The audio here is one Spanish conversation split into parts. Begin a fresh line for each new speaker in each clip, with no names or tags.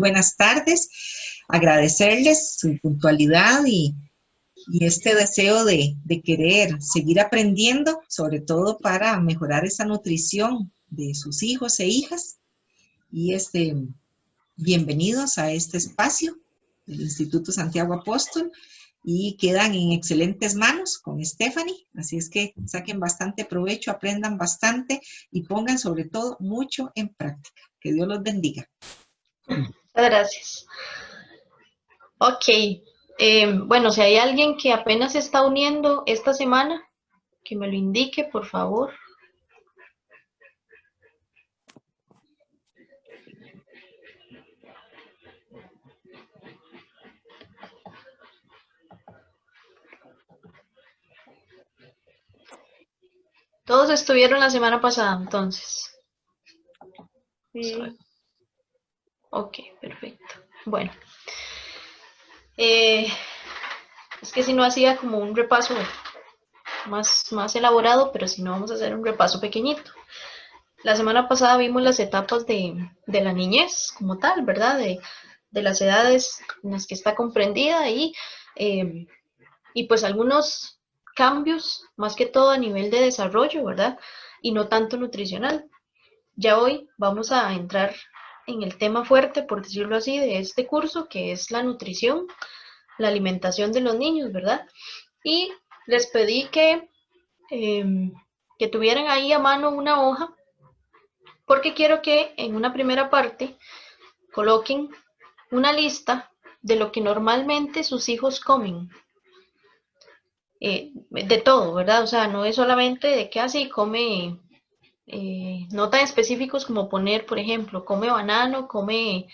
Buenas tardes. Agradecerles su puntualidad y este deseo de querer seguir aprendiendo, sobre todo para mejorar esa nutrición de sus hijos e hijas. Y bienvenidos a este espacio del Instituto Santiago Apóstol y quedan en excelentes manos con Stephanie. Así es que saquen bastante provecho, aprendan bastante y pongan sobre todo mucho en práctica. Que Dios los bendiga.
Muchas gracias. Ok, bueno, si hay alguien que apenas se está uniendo esta semana, que me lo indique, por favor. Todos estuvieron la semana pasada, entonces.
Sí.
Ok, perfecto. Bueno. Es que si no hacía como un repaso más elaborado, pero si no vamos a hacer un repaso pequeñito. La semana pasada vimos las etapas de la niñez como tal, ¿verdad? De las edades en las que está comprendida y pues algunos cambios, más que todo a nivel de desarrollo, ¿verdad? Y no tanto nutricional. Ya hoy vamos a entrar en el tema fuerte, por decirlo así, de este curso, que es la nutrición, la alimentación de los niños, ¿verdad? Y les pedí que tuvieran ahí a mano una hoja, porque quiero que en una primera parte coloquen una lista de lo que normalmente sus hijos comen. De todo, ¿verdad? O sea, no es solamente de que así come, no tan específicos como poner, por ejemplo, come banano, come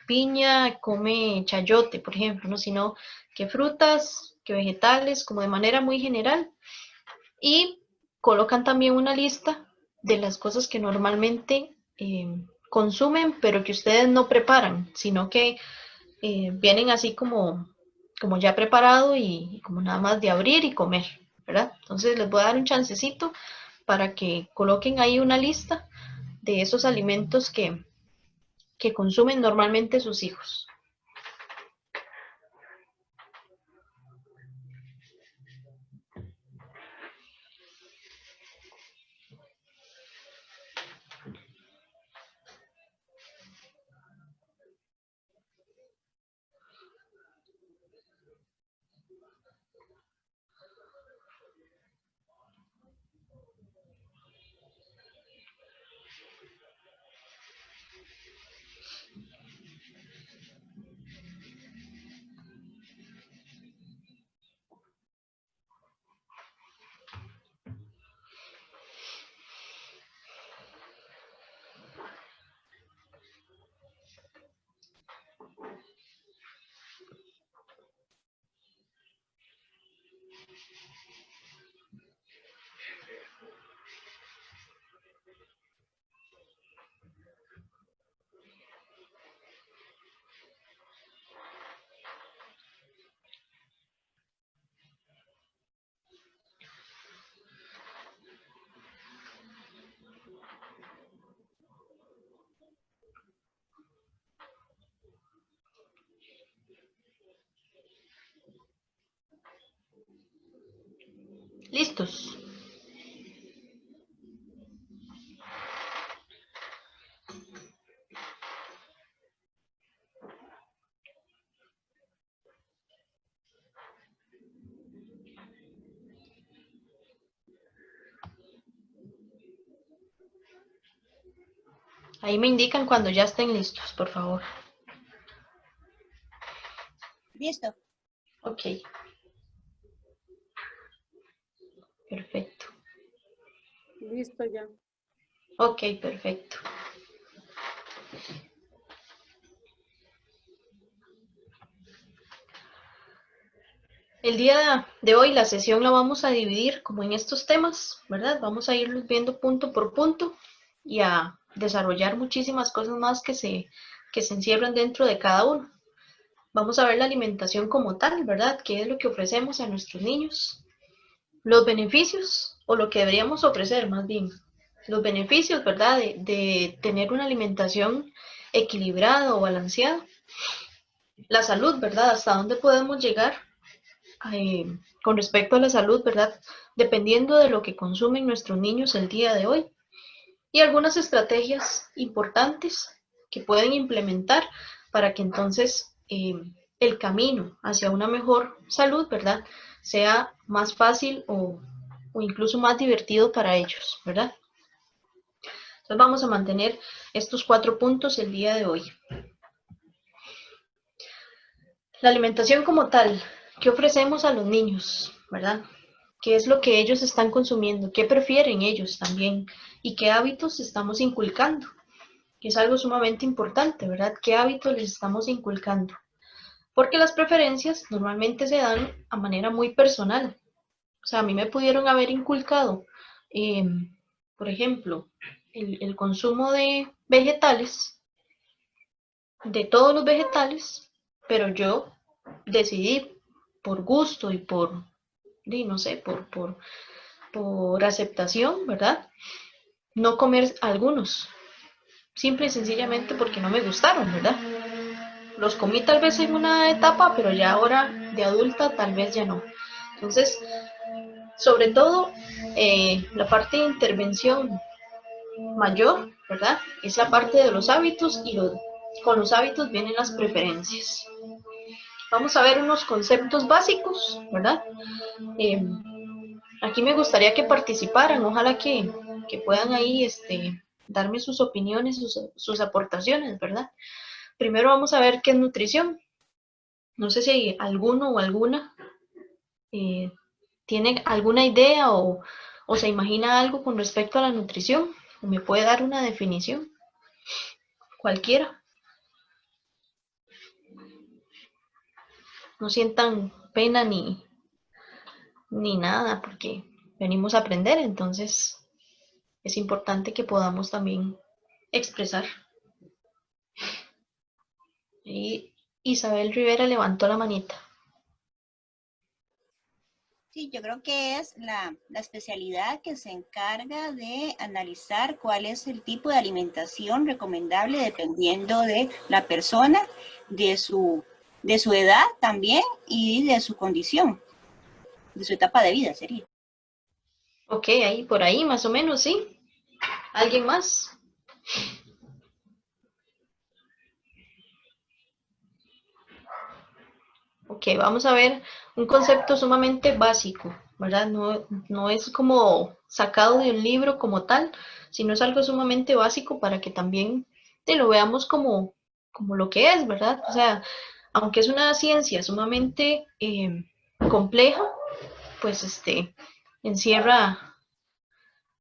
piña, come chayote, por ejemplo, ¿no? Sino que frutas, que vegetales, como de manera muy general. Y colocan también una lista de las cosas que normalmente consumen, pero que ustedes no preparan, sino que vienen así como ya preparado y como nada más de abrir y comer, ¿verdad? Entonces les voy a dar un chancecito para que coloquen ahí una lista de esos alimentos que consumen normalmente sus hijos. ¿Listos? Ahí me indican cuando ya estén listos, por favor.
Listo.
Ok. Perfecto.
Listo ya.
Ok, perfecto. El día de hoy la sesión la vamos a dividir como en estos temas, ¿verdad? Vamos a irlos viendo punto por punto y a desarrollar muchísimas cosas más que se encierran dentro de cada uno. Vamos a ver la alimentación como tal, ¿verdad? ¿Qué es lo que ofrecemos a nuestros niños? Los beneficios, o lo que deberíamos ofrecer más bien. Los beneficios, ¿verdad? De tener una alimentación equilibrada o balanceada. La salud, ¿verdad? ¿Hasta dónde podemos llegar con respecto a la salud, ¿verdad? Dependiendo de lo que consumen nuestros niños el día de hoy. Y algunas estrategias importantes que pueden implementar para que entonces el camino hacia una mejor salud, ¿verdad? Sea más fácil o incluso más divertido para ellos, ¿verdad? Entonces vamos a mantener estos 4 puntos el día de hoy. La alimentación como tal, ¿qué ofrecemos a los niños, verdad? ¿Qué es lo que ellos están consumiendo? ¿Qué prefieren ellos también? ¿Y qué hábitos estamos inculcando? Que es algo sumamente importante, ¿verdad? ¿Qué hábitos les estamos inculcando? Porque las preferencias normalmente se dan a manera muy personal. O sea, a mí me pudieron haber inculcado, eh, por ejemplo, el consumo de vegetales, de todos los vegetales, pero yo decidí por gusto y por, no sé, por aceptación, ¿verdad? No comer algunos, simple y sencillamente porque no me gustaron, ¿verdad? Los comí tal vez en una etapa, pero ya ahora de adulta tal vez ya no. Entonces, sobre todo, la parte de intervención mayor, ¿verdad? Es la parte de los hábitos y con los hábitos vienen las preferencias. Vamos a ver unos conceptos básicos, ¿verdad? Eh, Aquí me gustaría que participaran, ojalá que puedan ahí darme sus opiniones, sus aportaciones, ¿verdad? Primero vamos a ver qué es nutrición. No sé si alguno o alguna eh, tiene alguna idea o se imagina algo con respecto a la nutrición. O me puede dar una definición, cualquiera. No sientan pena ni nada, porque venimos a aprender, entonces es importante que podamos también expresar. Y Isabel Rivera levantó la manita.
Sí, yo creo que es la especialidad que se encarga de analizar cuál es el tipo de alimentación recomendable dependiendo de la persona, de su edad también y de su condición, de su etapa de vida sería.
Ok, ahí por ahí más o menos, ¿sí? ¿Alguien más? Ok, vamos a ver un concepto sumamente básico, ¿verdad? No es como sacado de un libro como tal, sino es algo sumamente básico para que también te lo veamos como lo que es, ¿verdad? O sea, aunque es una ciencia sumamente compleja, pues encierra,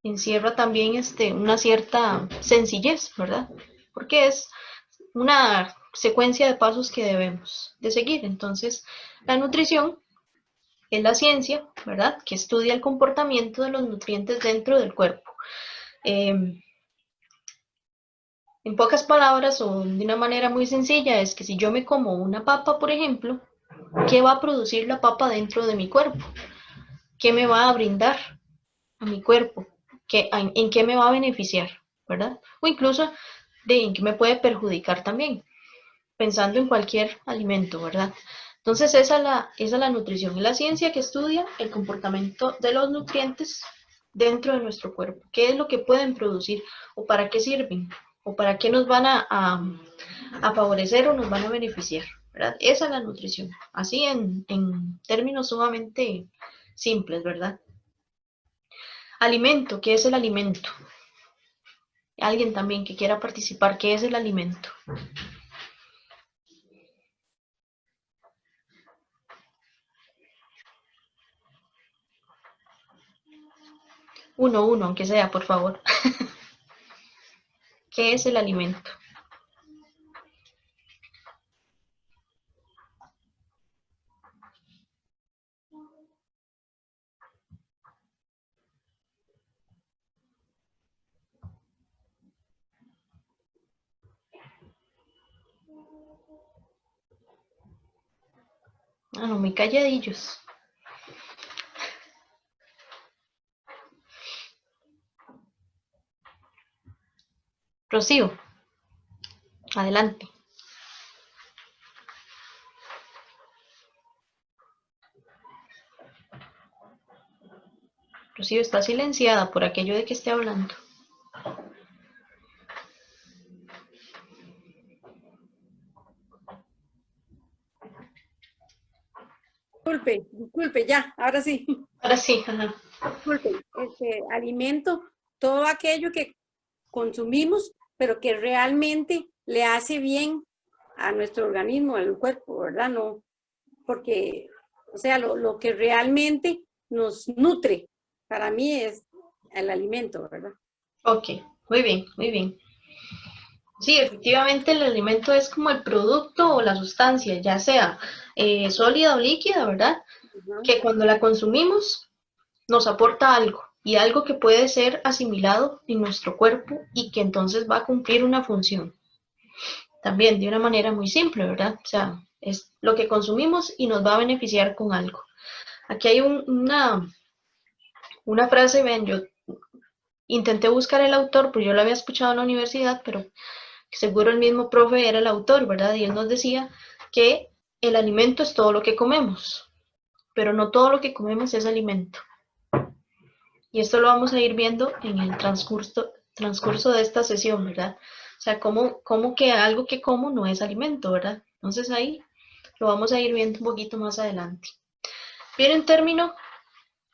encierra también una cierta sencillez, ¿verdad? Porque es una secuencia de pasos que debemos de seguir. Entonces, la nutrición es la ciencia, ¿verdad?, que estudia el comportamiento de los nutrientes dentro del cuerpo. En pocas palabras o de una manera muy sencilla es que si yo me como una papa, por ejemplo, ¿qué va a producir la papa dentro de mi cuerpo? ¿Qué me va a brindar a mi cuerpo? ¿En qué me va a beneficiar? ¿Verdad? O incluso en qué me puede perjudicar también, pensando en cualquier alimento, ¿verdad? Entonces esa es la nutrición, es la ciencia que estudia el comportamiento de los nutrientes dentro de nuestro cuerpo. ¿Qué es lo que pueden producir o para qué sirven o para qué nos van a favorecer o nos van a beneficiar, ¿verdad? Esa es la nutrición, así en términos sumamente simples, ¿verdad? Alimento, ¿qué es el alimento? Alguien también que quiera participar, ¿qué es el alimento? Uno, aunque sea, por favor. ¿Qué es el alimento? Ah, no, muy calladillos. Rocío. Adelante. Rocío está silenciada por aquello de que esté hablando.
Disculpe, ya, ahora sí.
Ahora sí, ajá.
Disculpe, alimento, todo aquello que consumimos, pero que realmente le hace bien a nuestro organismo, al cuerpo, ¿verdad? No, porque, o sea, lo que realmente nos nutre, para mí es el alimento, ¿verdad?
Ok, muy bien, muy bien. Sí, efectivamente el alimento es como el producto o la sustancia, ya sea sólida o líquida, ¿verdad?
Ajá.
Que cuando la consumimos nos aporta algo y algo que puede ser asimilado en nuestro cuerpo y que entonces va a cumplir una función. También de una manera muy simple, ¿verdad? O sea, es lo que consumimos y nos va a beneficiar con algo. Aquí hay una frase, ven, yo intenté buscar el autor, pues yo lo había escuchado en la universidad, pero seguro el mismo profe era el autor, ¿verdad? Y él nos decía que el alimento es todo lo que comemos, pero no todo lo que comemos es alimento. Y esto lo vamos a ir viendo en el transcurso de esta sesión, ¿verdad? O sea, cómo que algo que como no es alimento, ¿verdad? Entonces ahí lo vamos a ir viendo un poquito más adelante. Viene un término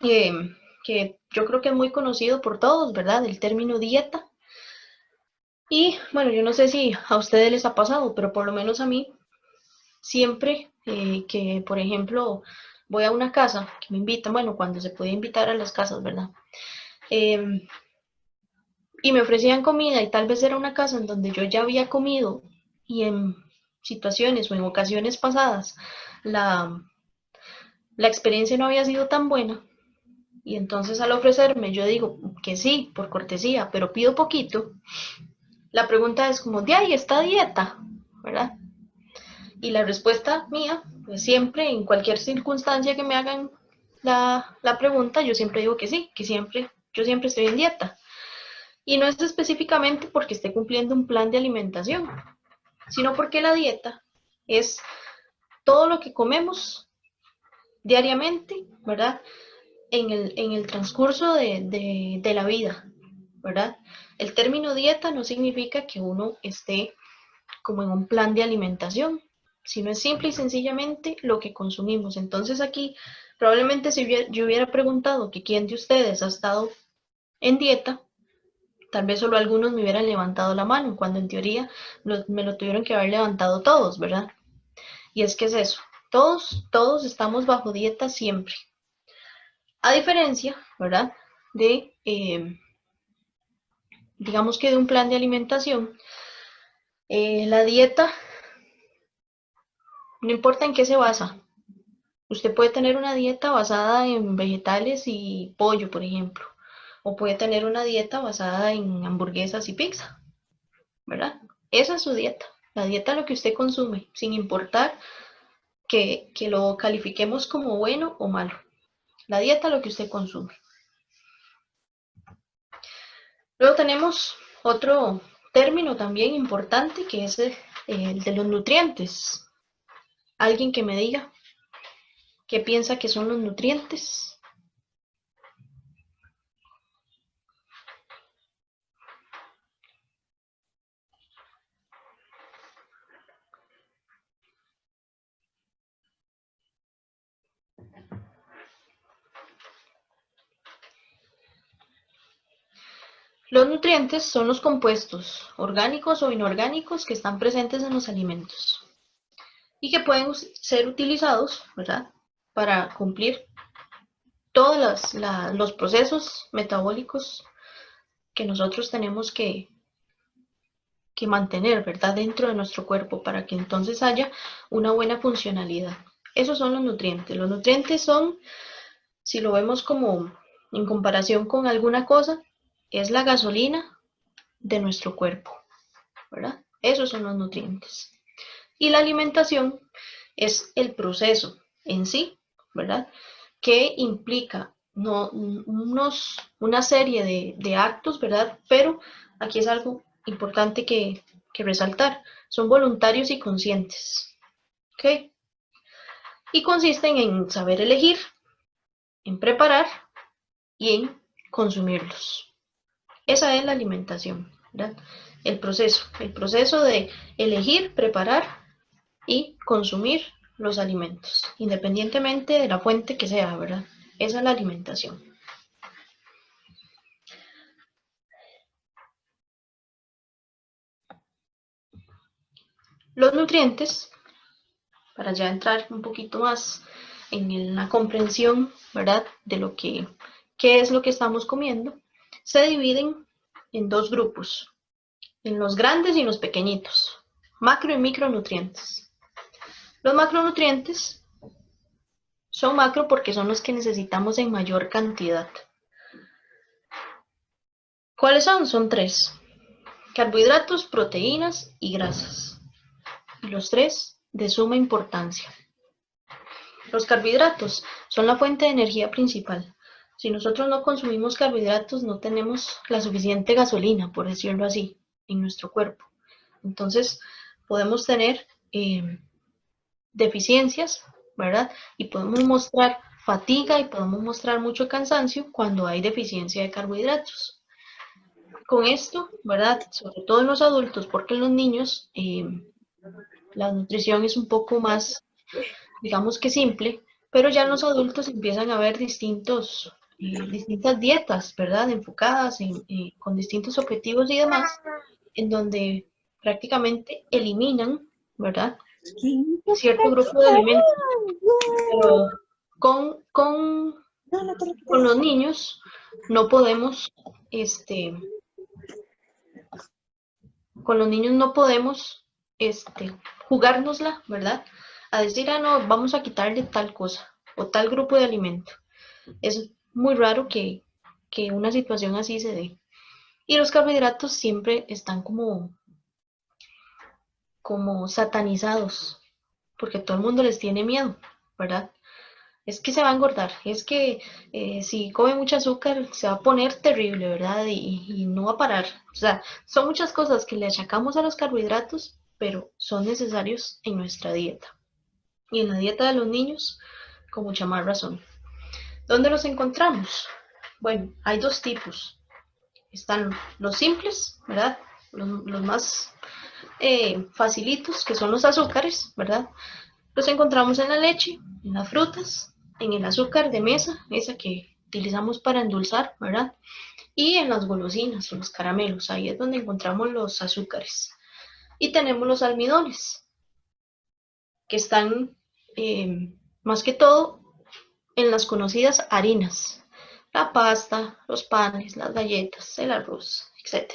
que yo creo que es muy conocido por todos, ¿verdad? El término dieta. Y bueno, yo no sé si a ustedes les ha pasado, pero por lo menos a mí, siempre que, por ejemplo, voy a una casa que me invitan, bueno, cuando se puede invitar a las casas, ¿verdad? Y me ofrecían comida y tal vez era una casa en donde yo ya había comido y en situaciones o en ocasiones pasadas la, la experiencia no había sido tan buena. Y entonces al ofrecerme yo digo que sí, por cortesía, pero pido poquito. La pregunta es como, ¿de ahí está dieta? ¿Verdad? Y la respuesta mía, pues siempre, en cualquier circunstancia que me hagan la pregunta, yo siempre digo que sí, yo siempre estoy en dieta. Y no es específicamente porque esté cumpliendo un plan de alimentación, sino porque la dieta es todo lo que comemos diariamente, ¿verdad? En el transcurso de la vida, ¿verdad? El término dieta no significa que uno esté como en un plan de alimentación, sino es simple y sencillamente lo que consumimos. Entonces aquí, probablemente si yo hubiera preguntado que quién de ustedes ha estado en dieta, tal vez solo algunos me hubieran levantado la mano, cuando en teoría me lo tuvieron que haber levantado todos, ¿verdad? Y es que es eso, todos estamos bajo dieta siempre. A diferencia, ¿verdad? Digamos que de un plan de alimentación, la dieta, no importa en qué se basa. Usted puede tener una dieta basada en vegetales y pollo, por ejemplo, o puede tener una dieta basada en hamburguesas y pizza, ¿verdad? Esa es su dieta. La dieta es lo que usted consume, sin importar que lo califiquemos como bueno o malo. La dieta es lo que usted consume. Luego tenemos otro término también importante que es el de los nutrientes. Alguien que me diga qué piensa que son los nutrientes. Los nutrientes son los compuestos orgánicos o inorgánicos que están presentes en los alimentos y que pueden ser utilizados, ¿verdad?, para cumplir todos los procesos metabólicos que nosotros tenemos que mantener, ¿verdad?, dentro de nuestro cuerpo para que entonces haya una buena funcionalidad. Esos son los nutrientes. Los nutrientes son, si lo vemos como en comparación con alguna cosa, es la gasolina de nuestro cuerpo, ¿verdad? Esos son los nutrientes. Y la alimentación es el proceso en sí, ¿verdad? Que implica una serie de actos, ¿verdad? Pero aquí es algo importante que que resaltar. Son voluntarios y conscientes. ¿Ok? Y consisten en saber elegir, en preparar y en consumirlos. Esa es la alimentación, ¿verdad? El proceso de elegir, preparar y consumir los alimentos, independientemente de la fuente que sea, ¿verdad? Esa es la alimentación. Los nutrientes, para ya entrar un poquito más en la comprensión, ¿verdad? De lo qué es lo que estamos comiendo, se dividen en dos grupos, en los grandes y los pequeñitos, macro y micronutrientes. Los macronutrientes son macro porque son los que necesitamos en mayor cantidad. ¿Cuáles son? Son tres: carbohidratos, proteínas y grasas. Y los tres de suma importancia. Los carbohidratos son la fuente de energía principal. Si nosotros no consumimos carbohidratos, no tenemos la suficiente gasolina, por decirlo así, en nuestro cuerpo. Entonces, podemos tener deficiencias, ¿verdad? Y podemos mostrar fatiga y podemos mostrar mucho cansancio cuando hay deficiencia de carbohidratos. Con esto, ¿verdad? Sobre todo en los adultos, porque en los niños la nutrición es un poco más, digamos que simple, pero ya en los adultos empiezan a haber distintas dietas, ¿verdad? Enfocadas con distintos objetivos y demás, en donde prácticamente eliminan, ¿verdad? Cierto grupo de alimentos, pero con los niños no podemos, jugárnosla, ¿verdad? A decir, ah, no, vamos a quitarle tal cosa o tal grupo de alimento. Es muy raro que una situación así se dé. Y los carbohidratos siempre están como satanizados, porque todo el mundo les tiene miedo, ¿verdad? Es que se va a engordar, es que si come mucho azúcar se va a poner terrible, ¿verdad? Y no va a parar. O sea, son muchas cosas que le achacamos a los carbohidratos, pero son necesarios en nuestra dieta. Y en la dieta de los niños, con mucha más razón. ¿Dónde los encontramos? Bueno, hay dos tipos. Están los simples, ¿verdad? Los más facilitos, que son los azúcares, ¿verdad? Los encontramos en la leche, en las frutas, en el azúcar de mesa, esa que utilizamos para endulzar, ¿verdad? Y en las golosinas o los caramelos, ahí es donde encontramos los azúcares. Y tenemos los almidones, que están más que todo en las conocidas harinas, la pasta, los panes, las galletas, el arroz, etc.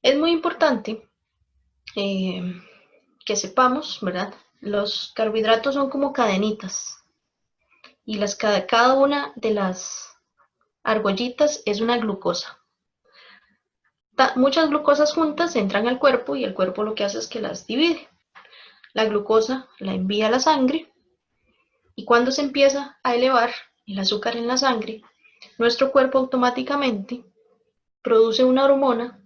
Es muy importante que sepamos, ¿verdad? Los carbohidratos son como cadenitas y cada una de las argollitas es una glucosa. Muchas glucosas juntas entran al cuerpo y el cuerpo lo que hace es que las divide. La glucosa la envía a la sangre y cuando se empieza a elevar el azúcar en la sangre, nuestro cuerpo automáticamente produce una hormona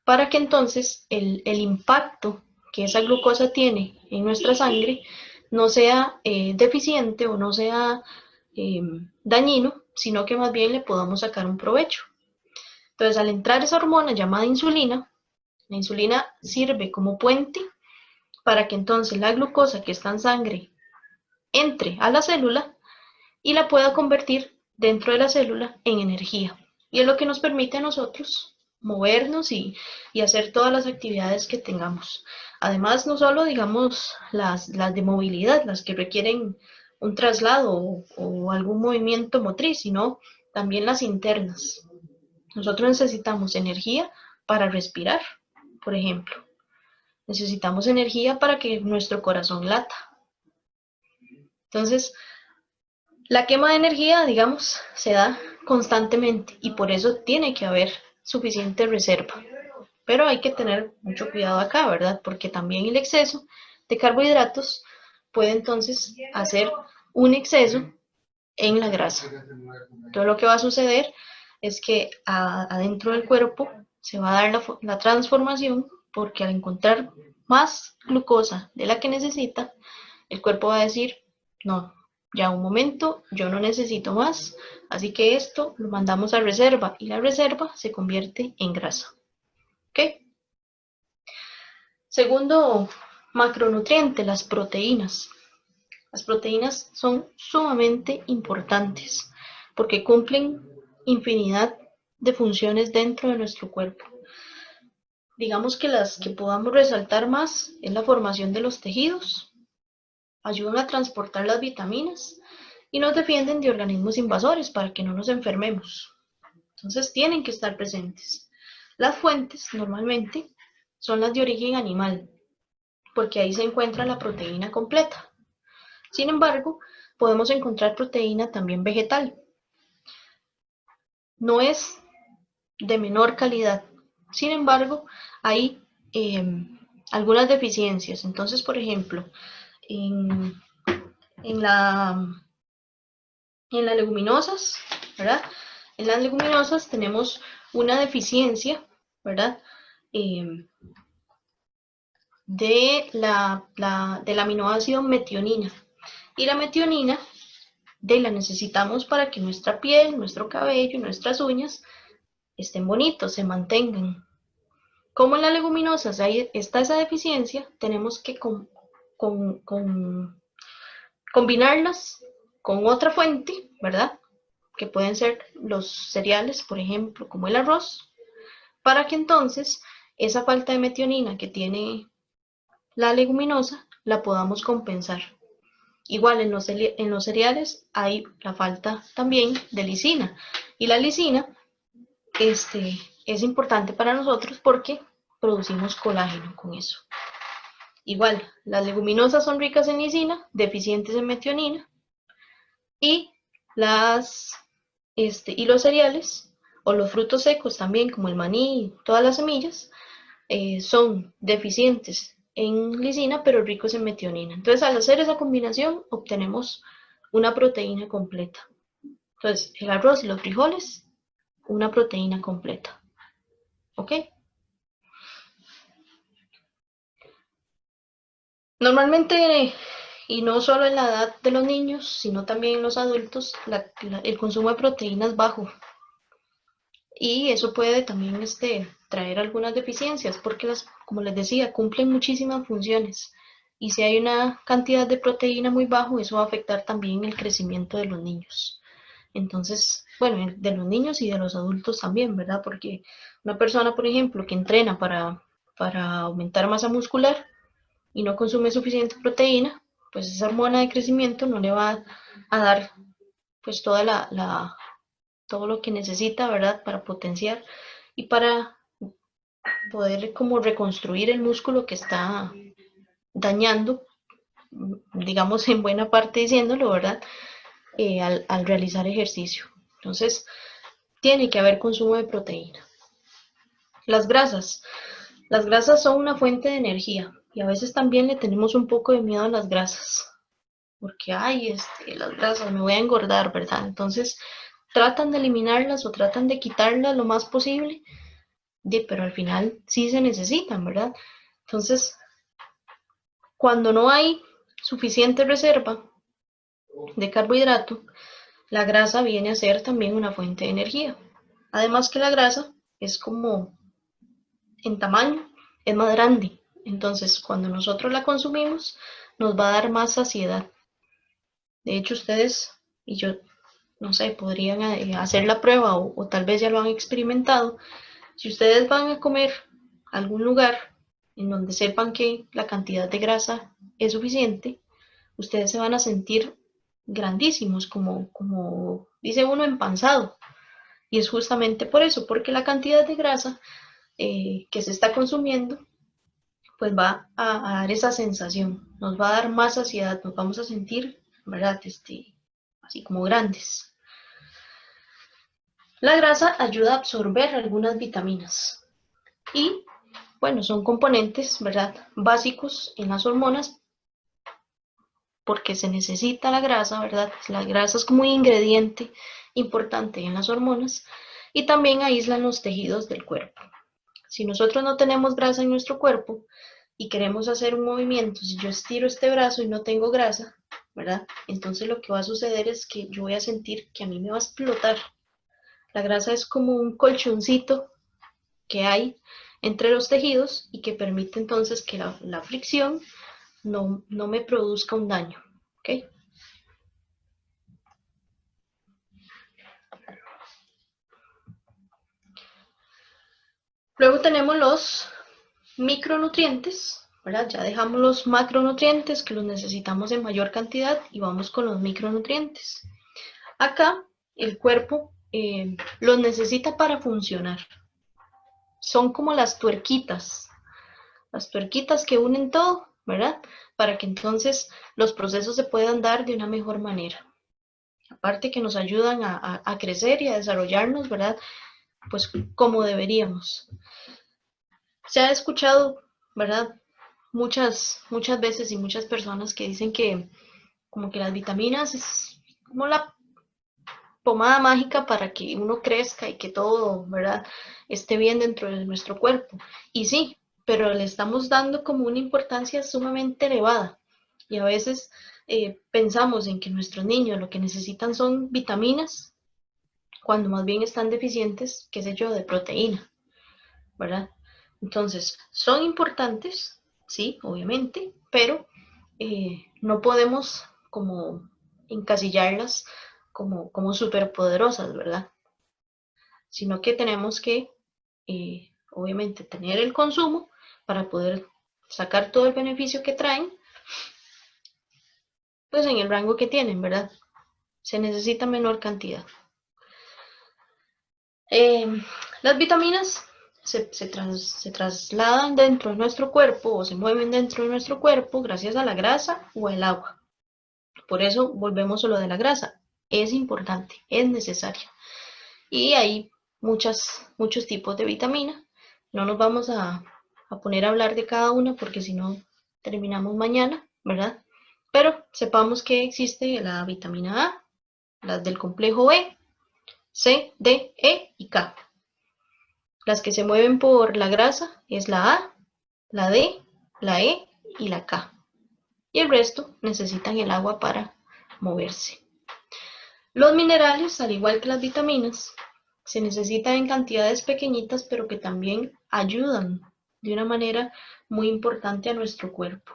para que entonces el impacto que esa glucosa tiene en nuestra sangre no sea deficiente o no sea dañino, sino que más bien le podamos sacar un provecho. Entonces, al entrar esa hormona llamada insulina, la insulina sirve como puente para que entonces la glucosa que está en sangre entre a la célula y la pueda convertir dentro de la célula en energía. Y es lo que nos permite a nosotros movernos y hacer todas las actividades que tengamos. Además, no solo, digamos, las de movilidad, las que requieren un traslado o algún movimiento motriz, sino también las internas. Nosotros necesitamos energía para respirar, por ejemplo. Necesitamos energía para que nuestro corazón lata. Entonces, la quema de energía, digamos, se da constantemente y por eso tiene que haber suficiente reserva. Pero hay que tener mucho cuidado acá, ¿verdad? Porque también el exceso de carbohidratos puede entonces hacer un exceso en la grasa. Entonces lo que va a suceder es que adentro del cuerpo se va a dar la transformación, porque al encontrar más glucosa de la que necesita, el cuerpo va a decir, no, ya un momento, yo no necesito más, así que esto lo mandamos a reserva y la reserva se convierte en grasa. ¿Ok? Segundo macronutriente, las proteínas. Las proteínas son sumamente importantes porque cumplen infinidad de funciones dentro de nuestro cuerpo. Digamos que las que podamos resaltar más es la formación de los tejidos, ayudan a transportar las vitaminas y nos defienden de organismos invasores para que no nos enfermemos. Entonces tienen que estar presentes. Las fuentes normalmente son las de origen animal, porque ahí se encuentra la proteína completa. Sin embargo, podemos encontrar proteína también vegetal. No es de menor calidad. Sin embargo, hay algunas deficiencias. Entonces, por ejemplo, en las leguminosas, ¿verdad? En las leguminosas tenemos una deficiencia, ¿verdad? Del aminoácido metionina. Y la metionina la necesitamos para que nuestra piel, nuestro cabello, nuestras uñas estén bonitos, se mantengan. Como en las leguminosas está esa deficiencia, tenemos que combinarlas con otra fuente, ¿verdad? Que pueden ser los cereales, por ejemplo, como el arroz, para que entonces esa falta de metionina que tiene la leguminosa la podamos compensar. Igual en los cereales hay la falta también de lisina, y la lisina es importante para nosotros porque producimos colágeno con eso. Igual, las leguminosas son ricas en lisina, deficientes en metionina, y los cereales o los frutos secos también, como el maní, todas las semillas, son deficientes en lisina, pero ricos en metionina. Entonces, al hacer esa combinación, obtenemos una proteína completa. Entonces, el arroz y los frijoles, una proteína completa. ¿Ok? Normalmente, y no solo en la edad de los niños, sino también en los adultos, el consumo de proteína es bajo. Y eso puede también traer algunas deficiencias, porque como les decía, cumplen muchísimas funciones. Y si hay una cantidad de proteína muy bajo, eso va a afectar también el crecimiento de los niños. Entonces, bueno, de los niños y de los adultos también, ¿verdad? Porque una persona, por ejemplo, que entrena para aumentar masa muscular y no consume suficiente proteína, pues esa hormona de crecimiento no le va a dar pues todo lo que necesita, ¿verdad? Para potenciar y para poder como reconstruir el músculo que está dañando, digamos en buena parte diciéndolo, ¿verdad? Al realizar ejercicio. Entonces, tiene que haber consumo de proteína. Las grasas son una fuente de energía y a veces también le tenemos un poco de miedo a las grasas, porque, las grasas, me voy a engordar, ¿verdad? Entonces, tratan de eliminarlas o tratan de quitarlas lo más posible, pero al final sí se necesitan, ¿verdad? Entonces, cuando no hay suficiente reserva de carbohidrato, la grasa viene a ser también una fuente de energía. Además que la grasa es como en tamaño, es más grande. Entonces, cuando nosotros la consumimos, nos va a dar más saciedad. De hecho, ustedes y yo, no sé, podrían hacer la prueba o tal vez ya lo han experimentado. Si ustedes van a comer a algún lugar en donde sepan que la cantidad de grasa es suficiente, ustedes se van a sentir grandísimos, como dice uno, empanzado. Y es justamente por eso, porque la cantidad de grasa que se está consumiendo, pues va a dar esa sensación, nos va a dar más saciedad, nos vamos a sentir, ¿verdad? Así como grandes. La grasa ayuda a absorber algunas vitaminas y, bueno, son componentes, ¿verdad?, básicos en las hormonas porque se necesita la grasa, ¿verdad? La grasa es como un ingrediente importante en las hormonas y también aíslan los tejidos del cuerpo. Si nosotros no tenemos grasa en nuestro cuerpo y queremos hacer un movimiento, si yo estiro este brazo y no tengo grasa, ¿verdad? Entonces lo que va a suceder es que yo voy a sentir que a mí me va a explotar. La grasa es como un colchoncito que hay entre los tejidos y que permite entonces que la fricción no me produzca un daño, ¿ok? Luego tenemos los micronutrientes, ¿verdad? Ya dejamos los macronutrientes que los necesitamos en mayor cantidad y vamos con los micronutrientes. Acá el cuerpo los necesita para funcionar. Son como las tuerquitas que unen todo, ¿verdad? Para que entonces los procesos se puedan dar de una mejor manera. Aparte que nos ayudan a crecer y a desarrollarnos, ¿verdad? Pues como deberíamos. Se ha escuchado, ¿verdad? Muchas veces y muchas personas que dicen que como que las vitaminas es como la pomada mágica para que uno crezca y que todo, ¿verdad?, esté bien dentro de nuestro cuerpo. Y sí, pero le estamos dando como una importancia sumamente elevada. Y a veces pensamos en que nuestros niños lo que necesitan son vitaminas, cuando más bien están deficientes, qué sé yo, de proteína, ¿verdad? Entonces, son importantes, sí, obviamente, pero no podemos como encasillarlas como superpoderosas, ¿verdad? Sino que tenemos que, obviamente, tener el consumo para poder sacar todo el beneficio que traen, pues en el rango que tienen, ¿verdad? Se necesita menor cantidad. Las vitaminas se trasladan dentro de nuestro cuerpo o se mueven dentro de nuestro cuerpo gracias a la grasa o el agua. Por eso volvemos a lo de la grasa. Es importante, es necesaria. Y hay muchos tipos de vitamina. No nos vamos a poner a hablar de cada una porque si no terminamos mañana, ¿verdad? Pero sepamos que existe la vitamina A, las del complejo B, C, D, E y K. Las que se mueven por la grasa es la A, la D, la E y la K. Y el resto necesitan el agua para moverse. Los minerales, al igual que las vitaminas, se necesitan en cantidades pequeñitas, pero que también ayudan de una manera muy importante a nuestro cuerpo.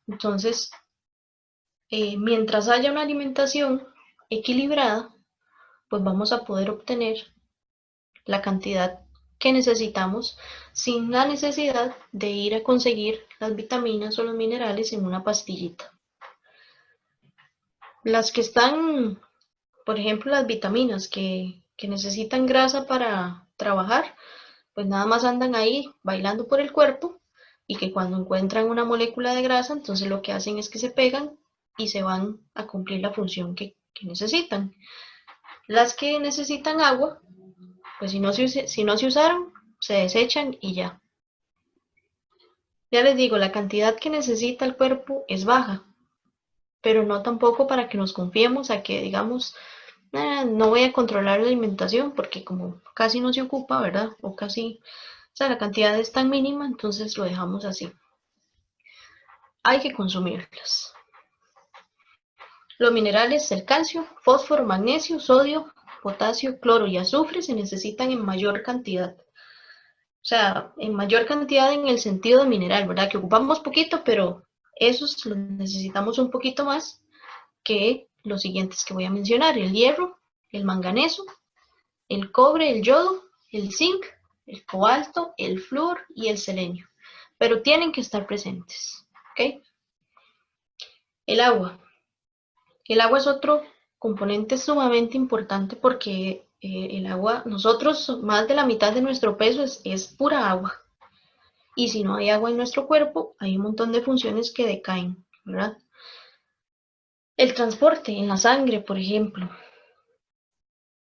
Entonces, mientras haya una alimentación equilibrada, pues vamos a poder obtener la cantidad que necesitamos sin la necesidad de ir a conseguir las vitaminas o los minerales en una pastillita. Las que están, por ejemplo, las vitaminas que necesitan grasa para trabajar, pues nada más andan ahí bailando por el cuerpo y que cuando encuentran una molécula de grasa, entonces lo que hacen es que se pegan y se van a cumplir la función que necesitan. Las que necesitan agua, pues si no se usaron, se desechan y ya. Ya les digo, la cantidad que necesita el cuerpo es baja, pero no tampoco para que nos confiemos a que digamos, no voy a controlar la alimentación porque como casi no se ocupa, ¿verdad? O casi, o sea, la cantidad es tan mínima, entonces lo dejamos así. Hay que consumirlas. Los minerales, el calcio, fósforo, magnesio, sodio, potasio, cloro y azufre se necesitan en mayor cantidad. O sea, en mayor cantidad en el sentido de mineral, ¿verdad? Que ocupamos poquito, pero esos los necesitamos un poquito más que los siguientes que voy a mencionar: el hierro, el manganeso, el cobre, el yodo, el zinc, el cobalto, el flúor y el selenio. Pero tienen que estar presentes, ¿ok? El agua. El agua es otro componente sumamente importante porque el agua, nosotros, más de la mitad de nuestro peso es pura agua. Y si no hay agua en nuestro cuerpo, hay un montón de funciones que decaen, ¿verdad? El transporte en la sangre, por ejemplo.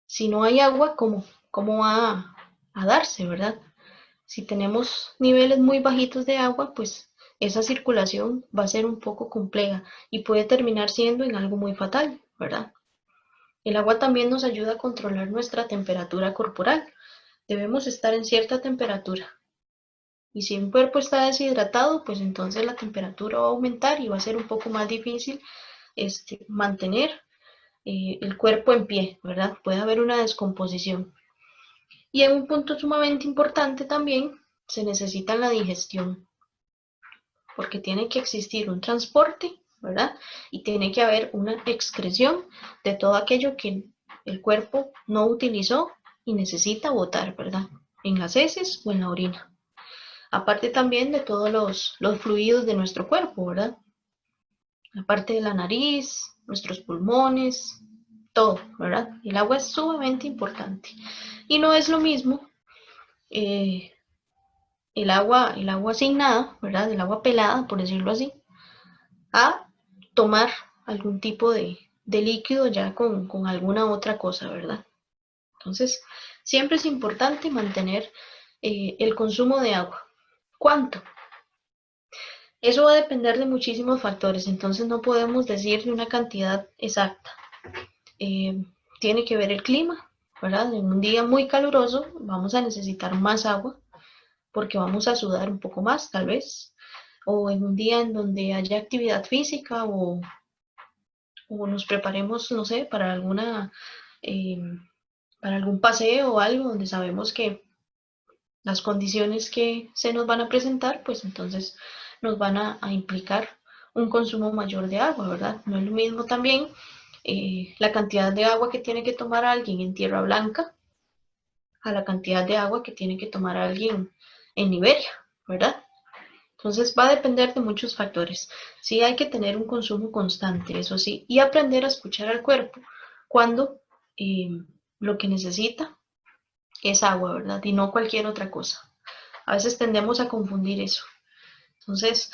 Si no hay agua, ¿cómo va a darse, verdad? Si tenemos niveles muy bajitos de agua, pues esa circulación va a ser un poco compleja y puede terminar siendo en algo muy fatal, ¿verdad? El agua también nos ayuda a controlar nuestra temperatura corporal. Debemos estar en cierta temperatura. Y si un cuerpo está deshidratado, pues entonces la temperatura va a aumentar y va a ser un poco más difícil mantener el cuerpo en pie, ¿verdad? Puede haber una descomposición. Y en un punto sumamente importante también se necesita la digestión, porque tiene que existir un transporte, ¿verdad? Y tiene que haber una excreción de todo aquello que el cuerpo no utilizó y necesita botar, ¿verdad? En las heces o en la orina. Aparte también de todos los fluidos de nuestro cuerpo, ¿verdad? Aparte de la nariz, nuestros pulmones, todo, ¿verdad? El agua es sumamente importante. Y no es lo mismo el agua sin nada, ¿verdad? El agua pelada, por decirlo así, a tomar algún tipo de líquido ya con alguna otra cosa, ¿verdad? Entonces, siempre es importante mantener el consumo de agua. ¿Cuánto? Eso va a depender de muchísimos factores, entonces no podemos decir de una cantidad exacta. Tiene que ver el clima, ¿verdad? En un día muy caluroso vamos a necesitar más agua porque vamos a sudar un poco más, tal vez. O en un día en donde haya actividad física o nos preparemos, no sé, para algún paseo o algo donde sabemos que las condiciones que se nos van a presentar, pues entonces nos van a implicar un consumo mayor de agua, ¿verdad? No es lo mismo también la cantidad de agua que tiene que tomar alguien en Tierra Blanca a la cantidad de agua que tiene que tomar alguien en Liberia, ¿verdad? Entonces va a depender de muchos factores. Sí hay que tener un consumo constante, eso sí, y aprender a escuchar al cuerpo cuando lo que necesita es agua, ¿verdad? Y no cualquier otra cosa. A veces tendemos a confundir eso. Entonces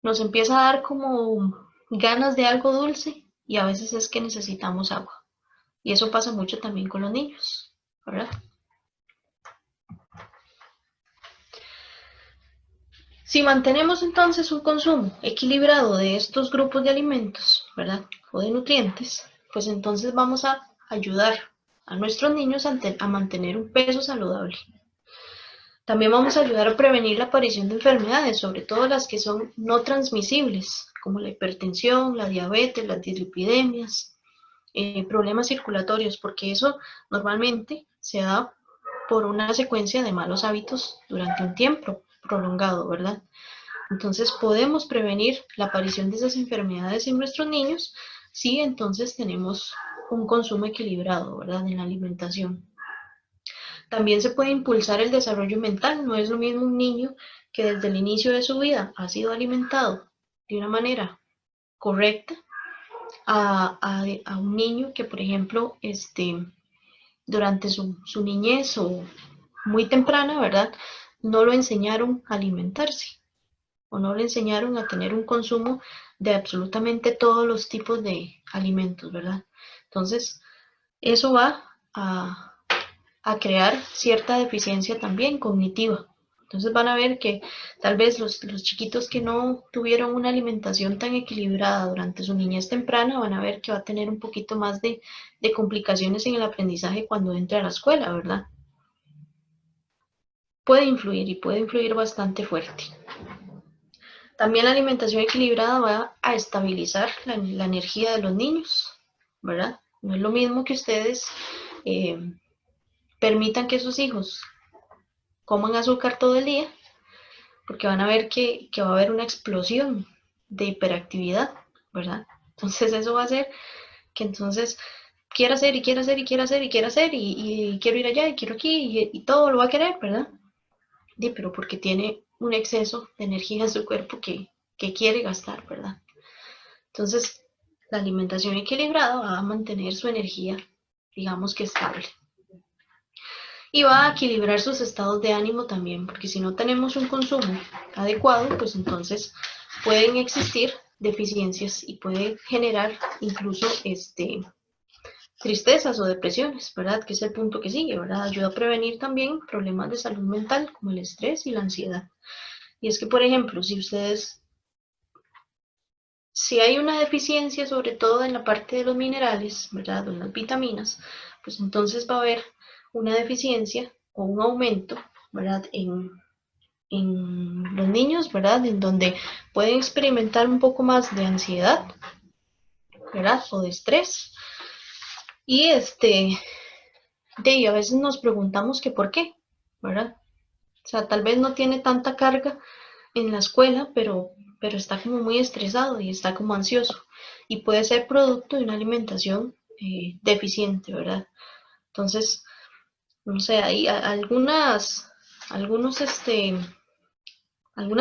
nos empieza a dar como ganas de algo dulce y a veces es que necesitamos agua. Y eso pasa mucho también con los niños, ¿verdad? Si mantenemos entonces un consumo equilibrado de estos grupos de alimentos, ¿verdad? O de nutrientes, pues entonces vamos a ayudar a nuestros niños a mantener un peso saludable. También vamos a ayudar a prevenir la aparición de enfermedades, sobre todo las que son no transmisibles, como la hipertensión, la diabetes, las dislipidemias, problemas circulatorios, porque eso normalmente se da por una secuencia de malos hábitos durante un tiempo prolongado, ¿verdad? Entonces podemos prevenir la aparición de esas enfermedades en nuestros niños si entonces tenemos un consumo equilibrado, ¿verdad? En la alimentación. También se puede impulsar el desarrollo mental. No es lo mismo un niño que desde el inicio de su vida ha sido alimentado de una manera correcta a un niño que, por ejemplo, durante su niñez o muy temprana, ¿verdad? No lo enseñaron a alimentarse o no le enseñaron a tener un consumo de absolutamente todos los tipos de alimentos, ¿verdad? Entonces, eso va a crear cierta deficiencia también cognitiva. Entonces van a ver que tal vez los chiquitos que no tuvieron una alimentación tan equilibrada durante su niñez temprana van a ver que va a tener un poquito más de complicaciones en el aprendizaje cuando entre a la escuela, ¿verdad? Puede influir y puede influir bastante fuerte. También la alimentación equilibrada va a estabilizar la energía de los niños, ¿verdad? No es lo mismo que ustedes permitan que sus hijos coman azúcar todo el día, porque van a ver que va a haber una explosión de hiperactividad, ¿verdad? Entonces eso va a hacer que entonces quiera hacer y quiera hacer y quiera hacer y quiera hacer y quiero ir allá y quiero aquí y todo lo va a querer, ¿verdad? Pero porque tiene un exceso de energía en su cuerpo que quiere gastar, ¿verdad? Entonces, la alimentación equilibrada va a mantener su energía, digamos que estable. Y va a equilibrar sus estados de ánimo también, porque si no tenemos un consumo adecuado, pues entonces pueden existir deficiencias y puede generar incluso tristezas o depresiones, ¿verdad? Que es el punto que sigue, ¿verdad? Ayuda a prevenir también problemas de salud mental como el estrés y la ansiedad. Y es que, por ejemplo, si hay una deficiencia, sobre todo en la parte de los minerales, ¿verdad? O en las vitaminas, pues entonces va a haber una deficiencia o un aumento, ¿verdad? en los niños, ¿verdad? En donde pueden experimentar un poco más de ansiedad, ¿verdad? O de estrés. Y a veces nos preguntamos que por qué, ¿verdad? O sea, tal vez no tiene tanta carga en la escuela, pero está como muy estresado y está como ansioso. Y puede ser producto de una alimentación deficiente, ¿verdad? Entonces, no sé, hay algunas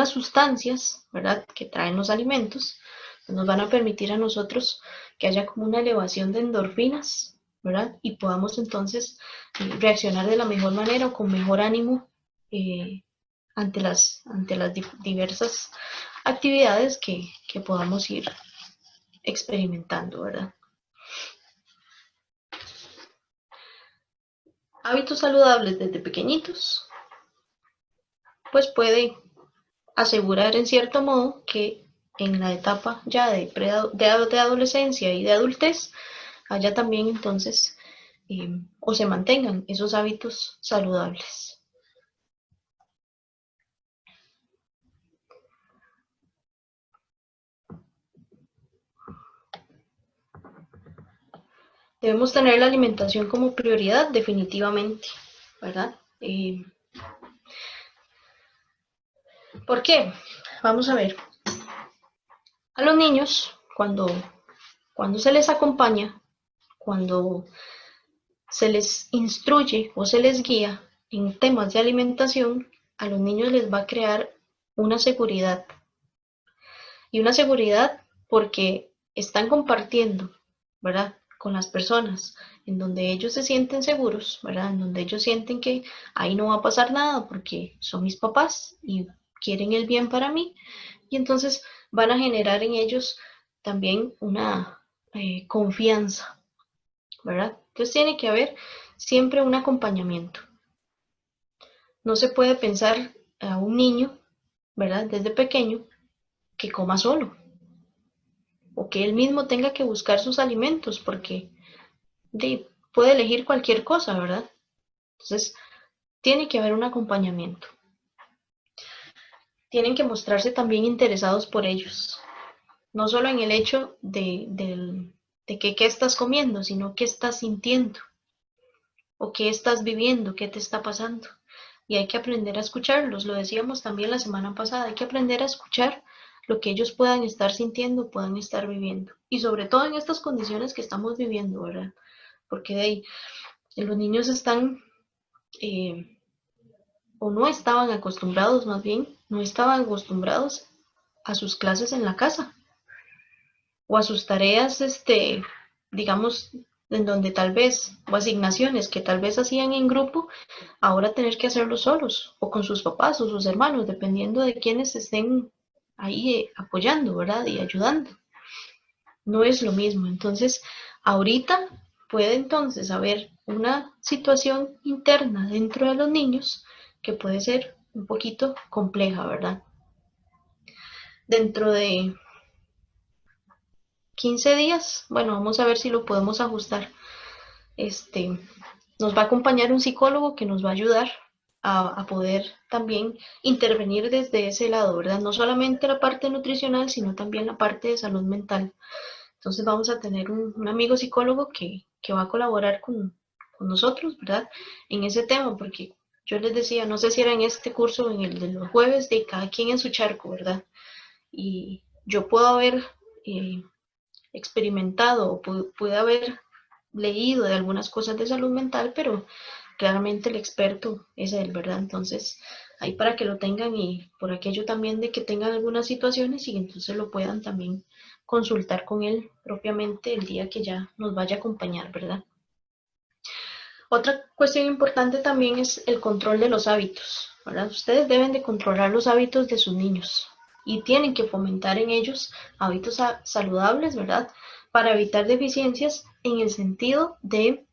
sustancias, ¿verdad? Que traen los alimentos, que nos van a permitir a nosotros que haya como una elevación de endorfinas, ¿verdad? Y podamos entonces reaccionar de la mejor manera o con mejor ánimo ante las diversas actividades que podamos ir experimentando, ¿verdad? Hábitos saludables desde pequeñitos, pues puede asegurar en cierto modo que en la etapa ya de adolescencia y de adultez haya también entonces o se mantengan esos hábitos saludables. Debemos tener la alimentación como prioridad definitivamente, ¿verdad? ¿Por qué? Vamos a ver. A los niños, cuando se les acompaña, cuando se les instruye o se les guía en temas de alimentación, a los niños les va a crear una seguridad. Y una seguridad porque están compartiendo, ¿verdad? Con las personas en donde ellos se sienten seguros, ¿verdad? En donde ellos sienten que ahí no va a pasar nada porque son mis papás y quieren el bien para mí. Y entonces van a generar en ellos también una confianza, ¿verdad? Entonces tiene que haber siempre un acompañamiento. No se puede pensar a un niño, ¿verdad? Desde pequeño que coma solo o que él mismo tenga que buscar sus alimentos porque puede elegir cualquier cosa, ¿verdad? Entonces tiene que haber un acompañamiento. Tienen que mostrarse también interesados por ellos, no solo en el hecho de que qué estás comiendo, sino qué estás sintiendo o qué estás viviendo, qué te está pasando. Y hay que aprender a escucharlos, lo decíamos también la semana pasada, hay que aprender a escuchar lo que ellos puedan estar sintiendo, puedan estar viviendo. Y sobre todo en estas condiciones que estamos viviendo, ¿verdad? Porque de ahí los niños están, o no estaban acostumbrados, más bien, no estaban acostumbrados a sus clases en la casa o a sus tareas, digamos, en donde tal vez, o asignaciones que tal vez hacían en grupo, ahora tener que hacerlo solos, o con sus papás o sus hermanos, dependiendo de quiénes estén ahí apoyando, ¿verdad? Y ayudando. No es lo mismo. Entonces, ahorita puede entonces haber una situación interna dentro de los niños que puede ser un poquito compleja, ¿verdad? Dentro de 15 días, bueno, vamos a ver si lo podemos ajustar. Nos va a acompañar un psicólogo que nos va a ayudar a poder también intervenir desde ese lado, ¿verdad? No solamente la parte nutricional, sino también la parte de salud mental. Entonces vamos a tener un amigo psicólogo que va a colaborar con nosotros, ¿verdad? En ese tema, porque yo les decía, no sé si era en este curso o en el de los jueves, de cada quien en su charco, ¿verdad? Y yo puedo haber experimentado o pude haber leído de algunas cosas de salud mental, pero claramente el experto es él, ¿verdad? Entonces, ahí para que lo tengan y por aquello también de que tengan algunas situaciones y entonces lo puedan también consultar con él propiamente el día que ya nos vaya a acompañar, ¿verdad? Otra cuestión importante también es el control de los hábitos, ¿verdad? Ustedes deben de controlar los hábitos de sus niños y tienen que fomentar en ellos hábitos saludables, ¿verdad? Para evitar deficiencias en el sentido del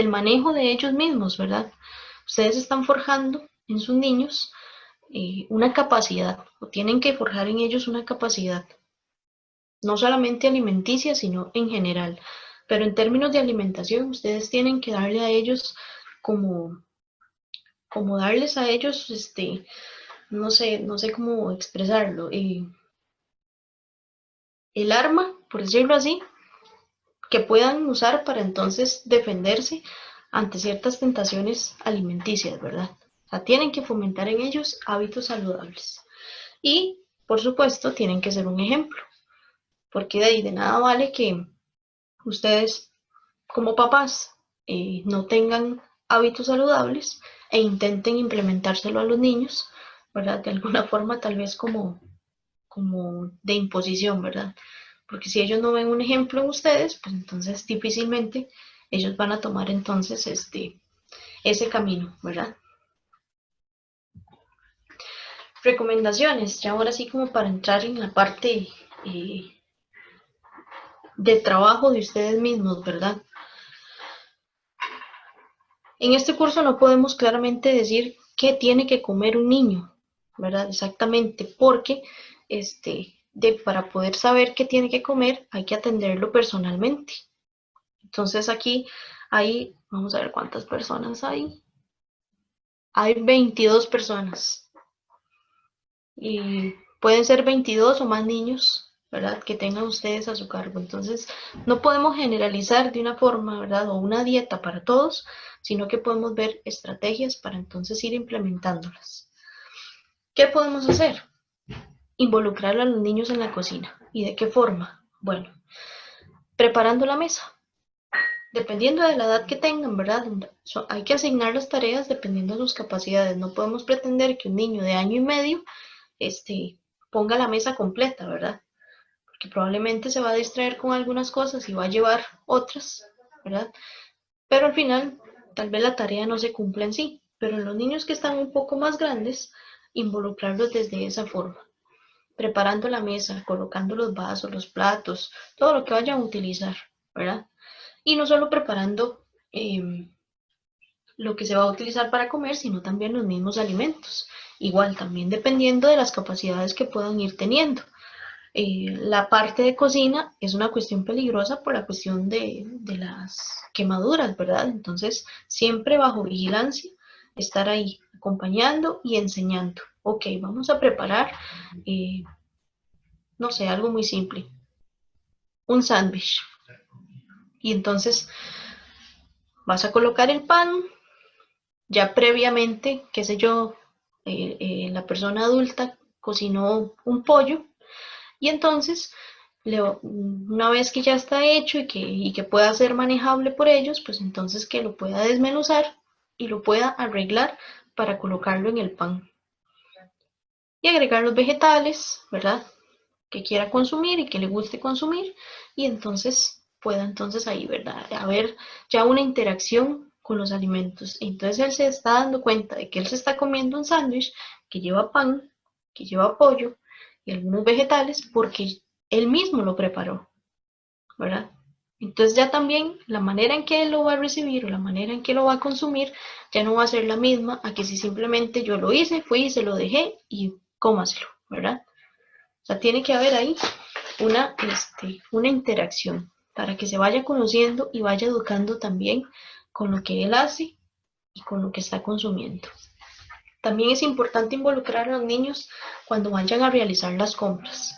manejo de ellos mismos, ¿verdad? Ustedes están forjando en sus niños una capacidad, o tienen que forjar en ellos una capacidad, no solamente alimenticia, sino en general. Pero en términos de alimentación, ustedes tienen que darle a ellos como como darles a ellos, no sé cómo expresarlo, el arma, por decirlo así, que puedan usar para entonces defenderse ante ciertas tentaciones alimenticias, ¿verdad? O sea, tienen que fomentar en ellos hábitos saludables. Y, por supuesto, tienen que ser un ejemplo, porque de ahí de nada vale que ustedes, como papás, no tengan hábitos saludables e intenten implementárselo a los niños, ¿verdad? De alguna forma, tal vez como de imposición, ¿verdad? Porque si ellos no ven un ejemplo en ustedes, pues entonces difícilmente ellos van a tomar entonces ese camino, ¿verdad? Recomendaciones, ya ahora sí como para entrar en la parte de trabajo de ustedes mismos, ¿verdad? En este curso no podemos claramente decir qué tiene que comer un niño, ¿verdad? Exactamente, porque para poder saber qué tiene que comer hay que atenderlo personalmente. Entonces aquí vamos a ver cuántas personas hay. Hay 22 personas y pueden ser 22 o más niños, ¿verdad? Que tengan ustedes a su cargo. Entonces no podemos generalizar de una forma, ¿verdad? O una dieta para todos, sino que podemos ver estrategias para entonces ir implementándolas. ¿Qué podemos hacer? Involucrar a los niños en la cocina. ¿Y de qué forma? Bueno, preparando la mesa. Dependiendo de la edad que tengan, ¿verdad? Hay que asignar las tareas dependiendo de sus capacidades. No podemos pretender que un niño de año y medio ponga la mesa completa, ¿verdad? Porque probablemente se va a distraer con algunas cosas y va a llevar otras, ¿verdad? Pero al final, tal vez la tarea no se cumpla en sí. Pero en los niños que están un poco más grandes, involucrarlos desde esa forma. Preparando la mesa, colocando los vasos, los platos, todo lo que vayan a utilizar, ¿verdad? Y no solo preparando lo que se va a utilizar para comer, sino también los mismos alimentos. Igual, también dependiendo de las capacidades que puedan ir teniendo. La parte de cocina es una cuestión peligrosa por la cuestión de las quemaduras, ¿verdad? Entonces, siempre bajo vigilancia, estar ahí acompañando y enseñando. Ok, vamos a preparar, no sé, algo muy simple, un sándwich. Y entonces vas a colocar el pan, ya previamente, qué sé yo, la persona adulta cocinó un pollo y entonces una vez que ya está hecho y que pueda ser manejable por ellos, pues entonces que lo pueda desmenuzar y lo pueda arreglar para colocarlo en el pan. Y agregar los vegetales, ¿verdad? Que quiera consumir y que le guste consumir y entonces pueda entonces ahí, ¿verdad? Haber ya una interacción con los alimentos. Entonces él se está dando cuenta de que él se está comiendo un sándwich que lleva pan, que lleva pollo y algunos vegetales porque él mismo lo preparó, ¿verdad? Entonces ya también la manera en que él lo va a recibir o la manera en que lo va a consumir ya no va a ser la misma a que si simplemente yo lo hice, fui y se lo dejé y cómaselo, ¿verdad? O sea, tiene que haber ahí una interacción para que se vaya conociendo y vaya educando también con lo que él hace y con lo que está consumiendo. También es importante involucrar a los niños cuando vayan a realizar las compras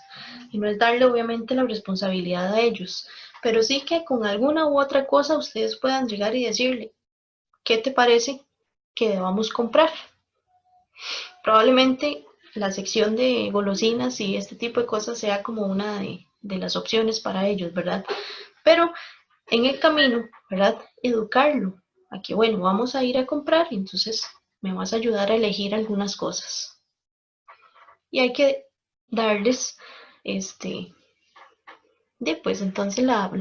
y no es darle obviamente la responsabilidad a ellos, pero sí que con alguna u otra cosa ustedes puedan llegar y decirle, ¿qué te parece que debamos comprar? Probablemente la sección de golosinas y este tipo de cosas sea como una de las opciones para ellos, ¿verdad? Pero en el camino, ¿verdad? Educarlo a que, bueno, vamos a ir a comprar y entonces me vas a ayudar a elegir algunas cosas. Y hay que darles, pues entonces la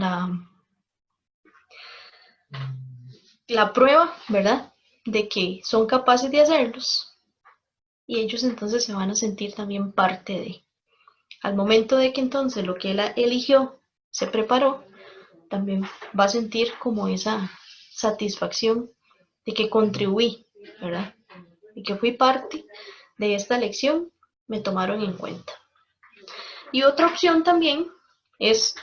prueba, ¿verdad? De que son capaces de hacerlos y ellos entonces se van a sentir también parte de. Al momento de que entonces lo que él eligió se preparó, también va a sentir como esa satisfacción de que contribuí, ¿verdad? Y que fui parte de esta lección, me tomaron en cuenta. Y otra opción también es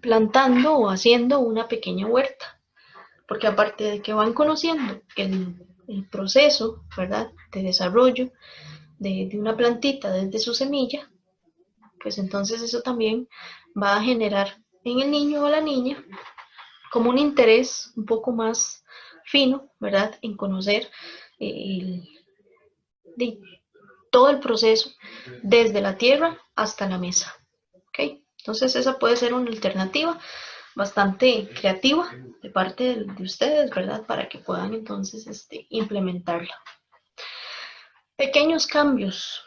plantando o haciendo una pequeña huerta, porque aparte de que van conociendo el proceso, ¿verdad?, de desarrollo de una plantita desde su semilla, pues entonces eso también va a generar en el niño o la niña como un interés un poco más fino, ¿verdad?, en conocer el, de todo el proceso desde la tierra hasta la mesa. ¿Ok? Entonces esa puede ser una alternativa bastante creativa de parte de ustedes, ¿verdad? Para que puedan entonces implementarla. Pequeños cambios,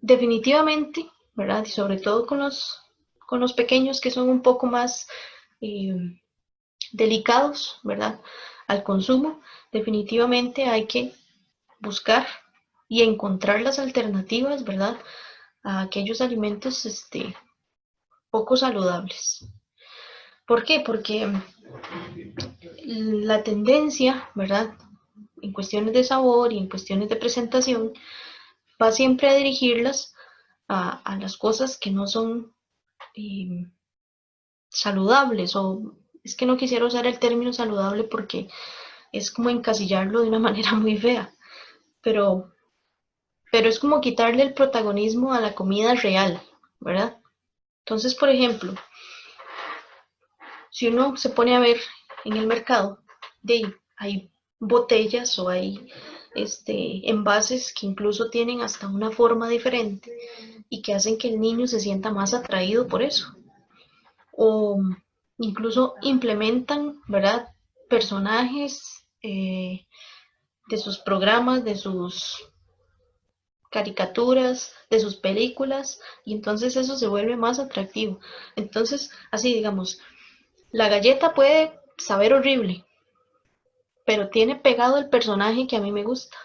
definitivamente, ¿verdad? Y sobre todo con los pequeños que son un poco más delicados, ¿verdad? Al consumo, definitivamente hay que buscar y encontrar las alternativas, ¿verdad?, a aquellos alimentos poco saludables. ¿Por qué? Porque la tendencia, ¿verdad?, en cuestiones de sabor y en cuestiones de presentación, va siempre a dirigirlas a las cosas que no son saludables, o es que no quisiera usar el término saludable porque es como encasillarlo de una manera muy fea, pero es como quitarle el protagonismo a la comida real, ¿verdad? Entonces, por ejemplo, si uno se pone a ver en el mercado, hay botellas o hay envases que incluso tienen hasta una forma diferente y que hacen que el niño se sienta más atraído por eso. O incluso implementan, ¿verdad?, personajes de sus programas, de sus caricaturas, de sus películas, y entonces eso se vuelve más atractivo. Entonces, así digamos, la galleta puede saber horrible, pero tiene pegado el personaje que a mí me gusta.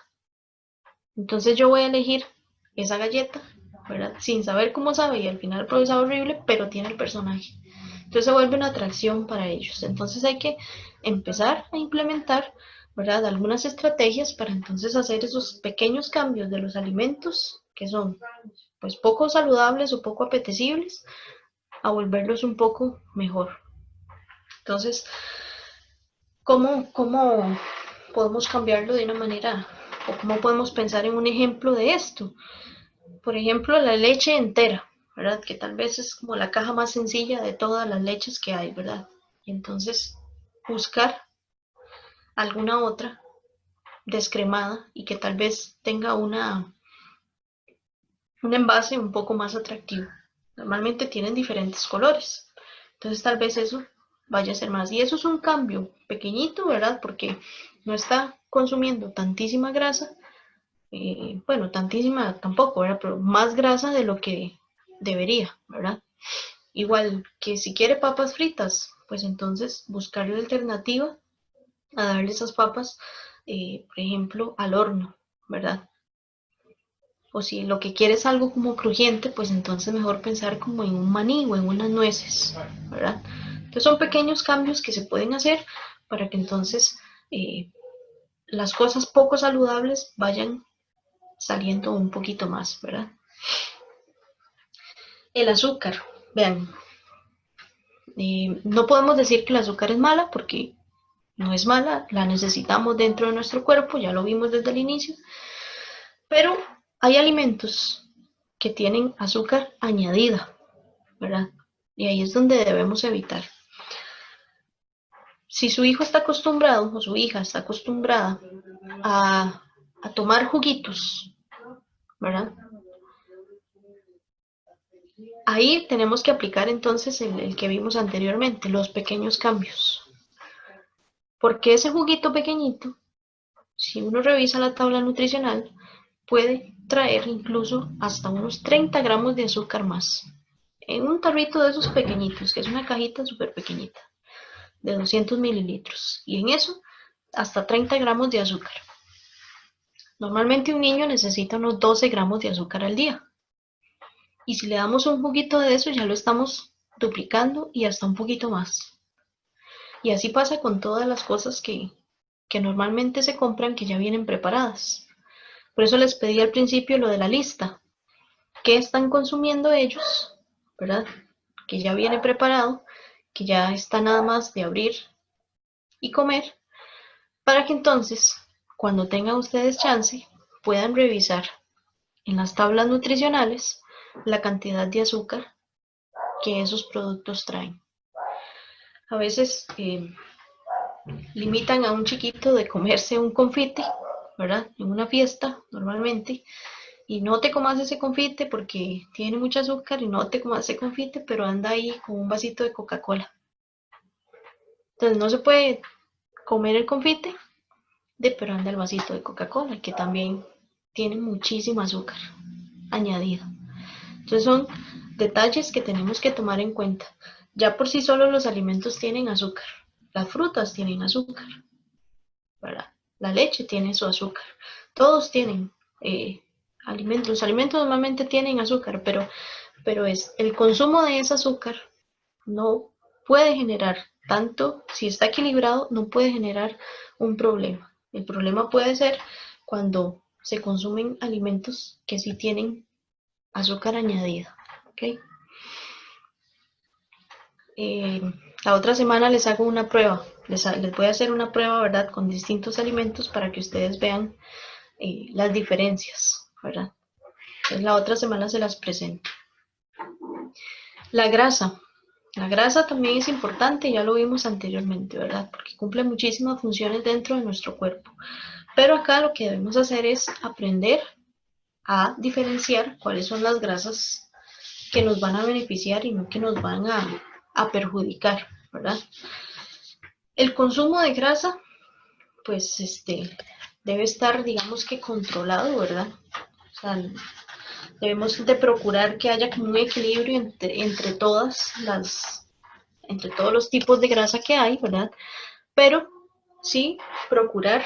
Entonces yo voy a elegir esa galleta, ¿verdad?, sin saber cómo sabe, y al final puede saber horrible, pero tiene el personaje. Entonces se vuelve una atracción para ellos. Entonces hay que empezar a implementar, ¿verdad?, algunas estrategias para entonces hacer esos pequeños cambios de los alimentos que son pues poco saludables o poco apetecibles, a volverlos un poco mejor. Entonces, ¿cómo podemos cambiarlo de una manera, o cómo podemos pensar en un ejemplo de esto? Por ejemplo, la leche entera, ¿verdad?, que tal vez es como la caja más sencilla de todas las leches que hay, ¿verdad? Y entonces buscar alguna otra descremada y que tal vez tenga un envase un poco más atractivo. Normalmente tienen diferentes colores, entonces tal vez eso vaya a ser más. Y eso es un cambio pequeñito, ¿verdad?, porque no está consumiendo tantísima grasa, bueno, tantísima tampoco, ¿verdad?, pero más grasa de lo que debería, ¿verdad? Igual que si quiere papas fritas, pues entonces buscar la alternativa a darle esas papas, por ejemplo, al horno, ¿verdad? O si lo que quiere es algo como crujiente, pues entonces mejor pensar como en un maní o en unas nueces, ¿verdad? Entonces son pequeños cambios que se pueden hacer para que entonces las cosas poco saludables vayan saliendo un poquito más, ¿verdad? El azúcar, vean, no podemos decir que el azúcar es mala porque no es mala, la necesitamos dentro de nuestro cuerpo, ya lo vimos desde el inicio, pero hay alimentos que tienen azúcar añadida, ¿verdad? Y ahí es donde debemos evitar. Si su hijo está acostumbrado o su hija está acostumbrada a tomar juguitos, ¿verdad? Ahí tenemos que aplicar entonces el que vimos anteriormente, los pequeños cambios. Porque ese juguito pequeñito, si uno revisa la tabla nutricional, puede traer incluso hasta unos 30 gramos de azúcar más. En un tarrito de esos pequeñitos, que es una cajita súper pequeñita, de 200 mililitros. Y en eso, hasta 30 gramos de azúcar. Normalmente un niño necesita unos 12 gramos de azúcar al día. Y si le damos un poquito de eso, ya lo estamos duplicando y hasta un poquito más. Y así pasa con todas las cosas que normalmente se compran que ya vienen preparadas. Por eso les pedí al principio lo de la lista. ¿Qué están consumiendo ellos? ¿Verdad? Que ya viene preparado, que ya está nada más de abrir y comer. para que entonces, cuando tengan ustedes chance, puedan revisar en las tablas nutricionales la cantidad de azúcar que esos productos traen. A veces limitan a un chiquito de comerse un confite, ¿verdad? En una fiesta, normalmente, y no te comas ese confite porque tiene mucho azúcar y no te comas ese confite, pero anda ahí con un vasito de Coca-Cola. Entonces no se puede comer el confite, pero anda el vasito de Coca-Cola, que también tiene muchísimo azúcar añadido. Entonces son detalles que tenemos que tomar en cuenta. Ya por sí solo los alimentos tienen azúcar, las frutas tienen azúcar, ¿verdad? La leche tiene su azúcar, todos tienen alimentos. Los alimentos normalmente tienen azúcar, pero es el consumo de ese azúcar no puede generar tanto, si está equilibrado, no puede generar un problema. El problema puede ser cuando se consumen alimentos que sí tienen azúcar añadido. ¿Okay? La otra semana les hago una prueba, les voy a hacer una prueba, ¿verdad? Con distintos alimentos para que ustedes vean las diferencias, ¿verdad? Entonces la otra semana se las presento. La grasa también es importante, ya lo vimos anteriormente, ¿verdad? Porque cumple muchísimas funciones dentro de nuestro cuerpo. Pero acá lo que debemos hacer es aprender a diferenciar cuáles son las grasas que nos van a beneficiar y no que nos van a perjudicar, ¿verdad? El consumo de grasa, pues, debe estar, digamos que controlado, ¿verdad? O sea, debemos de procurar que haya como un equilibrio entre todos los tipos de grasa que hay, ¿verdad? Pero sí procurar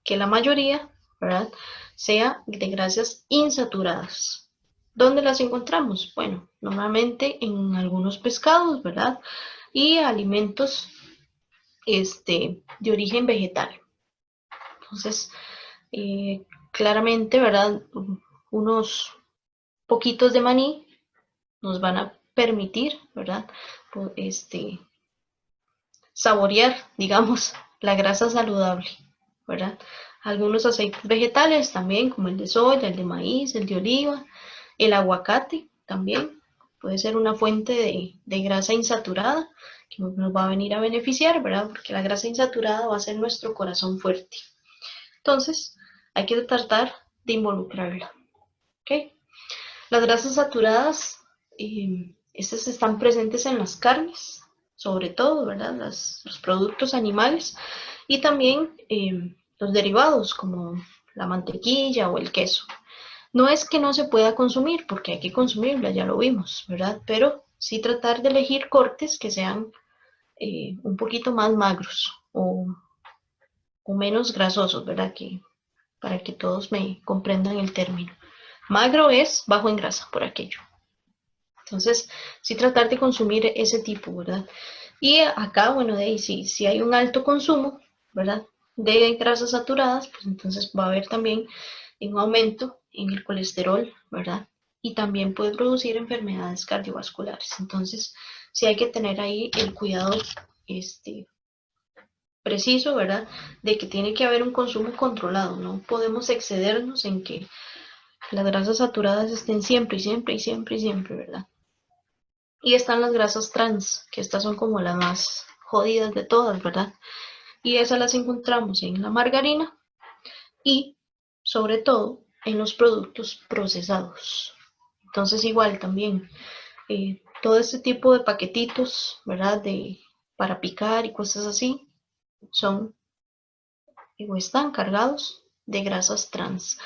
que la mayoría, ¿verdad?, sea de grasas insaturadas. ¿Dónde las encontramos? Bueno, normalmente en algunos pescados, ¿verdad? Y alimentos de origen vegetal. Entonces, claramente, ¿verdad? Unos poquitos de maní nos van a permitir, ¿verdad? Saborear, digamos, la grasa saludable, ¿verdad? Algunos aceites vegetales también, como el de soya, el de maíz, el de oliva, el aguacate también puede ser una fuente de grasa insaturada que nos va a venir a beneficiar, ¿verdad? Porque la grasa insaturada va a ser nuestro corazón fuerte. Entonces, hay que tratar de involucrarla, ¿ok? Las grasas saturadas, estas están presentes en las carnes, sobre todo, ¿verdad? Los productos animales y también los derivados como la mantequilla o el queso. No es que no se pueda consumir, porque hay que consumirla, ya lo vimos, ¿verdad? Pero sí tratar de elegir cortes que sean un poquito más magros o menos grasosos, ¿verdad? Para que todos me comprendan el término. Magro es bajo en grasa, por aquello. Entonces, sí tratar de consumir ese tipo, ¿verdad? Y acá, bueno, de ahí, si hay un alto consumo, ¿verdad?, de grasas saturadas, pues entonces va a haber también un aumento en el colesterol, ¿verdad? Y también puede producir enfermedades cardiovasculares. Entonces, sí hay que tener ahí el cuidado preciso, ¿verdad?, de que tiene que haber un consumo controlado. No podemos excedernos en que las grasas saturadas estén siempre y siempre y siempre y siempre, ¿verdad? Y están las grasas trans, que estas son como las más jodidas de todas, ¿verdad? Y esas las encontramos en la margarina y, sobre todo, en los productos procesados. Entonces, igual también, todo este tipo de paquetitos, ¿verdad?, para picar y cosas así, son o están cargados de grasas trans.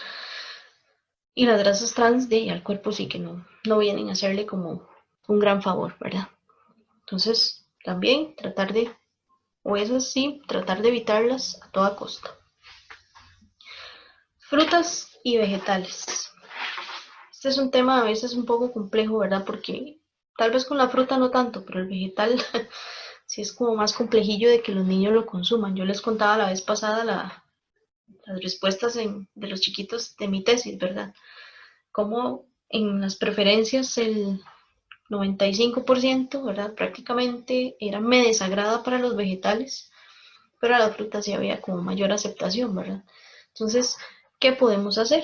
Y las grasas trans al cuerpo sí que no vienen a hacerle como un gran favor, ¿verdad? Entonces, también tratar de evitarlas a toda costa. Frutas y vegetales. Este es un tema a veces un poco complejo, ¿verdad? Porque tal vez con la fruta no tanto, pero el vegetal sí es como más complejillo de que los niños lo consuman. Yo les contaba la vez pasada las respuestas de los chiquitos de mi tesis, ¿verdad? Como en las preferencias el 95%, ¿verdad?, prácticamente me desagrada para los vegetales, pero a la fruta sí había como mayor aceptación, ¿verdad? Entonces, ¿qué podemos hacer?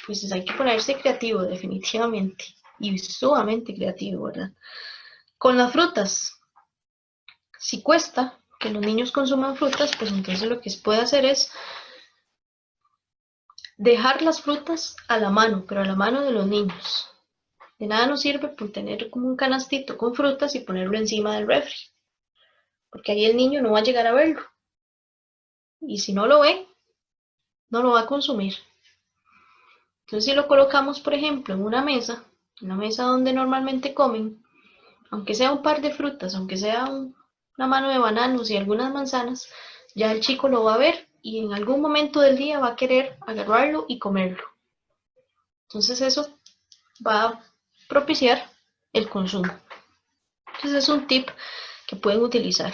Pues hay que ponerse creativo definitivamente, y sumamente creativo, ¿verdad? Con las frutas, si cuesta que los niños consuman frutas, pues entonces lo que se puede hacer es dejar las frutas a la mano, pero a la mano de los niños. De nada nos sirve por tener como un canastito con frutas y ponerlo encima del refri, porque ahí el niño no va a llegar a verlo. Y si no lo ve, no lo va a consumir. Entonces si lo colocamos, por ejemplo, en una mesa donde normalmente comen, aunque sea un par de frutas, aunque sea una mano de bananos y algunas manzanas, ya el chico lo va a ver y en algún momento del día va a querer agarrarlo y comerlo. Entonces eso va a propiciar el consumo. Entonces es un tip que pueden utilizar.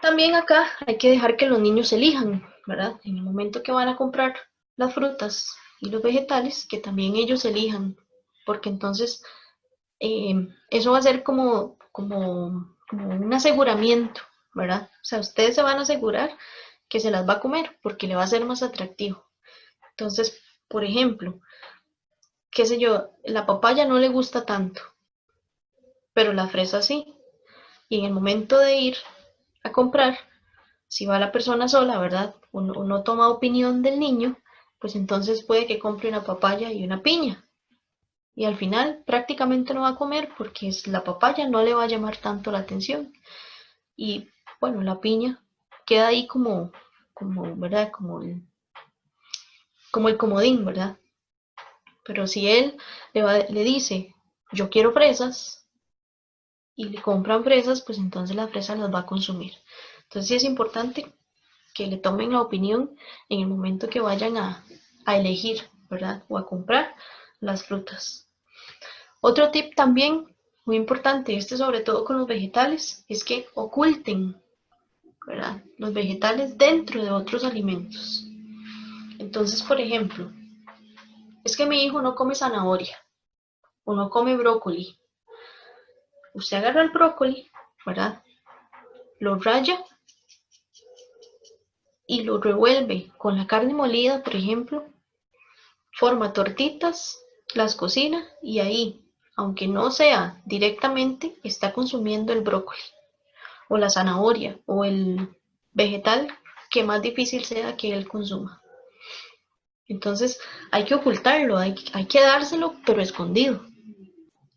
También acá hay que dejar que los niños elijan, ¿verdad? En el momento que van a comprar las frutas y los vegetales, que también ellos elijan, porque entonces eso va a ser como un aseguramiento, ¿verdad? O sea, ustedes se van a asegurar que se las va a comer porque le va a ser más atractivo. Entonces, por ejemplo, qué sé yo, la papaya no le gusta tanto, pero la fresa sí. Y en el momento de ir a comprar, si va la persona sola, ¿verdad? O no toma opinión del niño, pues entonces puede que compre una papaya y una piña. Y al final prácticamente no va a comer porque la papaya no le va a llamar tanto la atención. Y bueno, la piña queda ahí ¿verdad? Como el comodín, ¿verdad? Pero si él le dice, yo quiero fresas, y le compran fresas, pues entonces las fresas las va a consumir. Entonces sí es importante que le tomen la opinión en el momento que vayan a elegir, ¿verdad? O a comprar las frutas. Otro tip también muy importante, este sobre todo con los vegetales, es que oculten, ¿verdad? Los vegetales dentro de otros alimentos. Entonces, por ejemplo, es que mi hijo no come zanahoria o no come brócoli. Usted agarra el brócoli, ¿verdad? Lo raya y lo revuelve con la carne molida, por ejemplo, forma tortitas, las cocina y ahí, aunque no sea directamente, está consumiendo el brócoli o la zanahoria o el vegetal que más difícil sea que él consuma. Entonces hay que ocultarlo, hay que dárselo, pero escondido.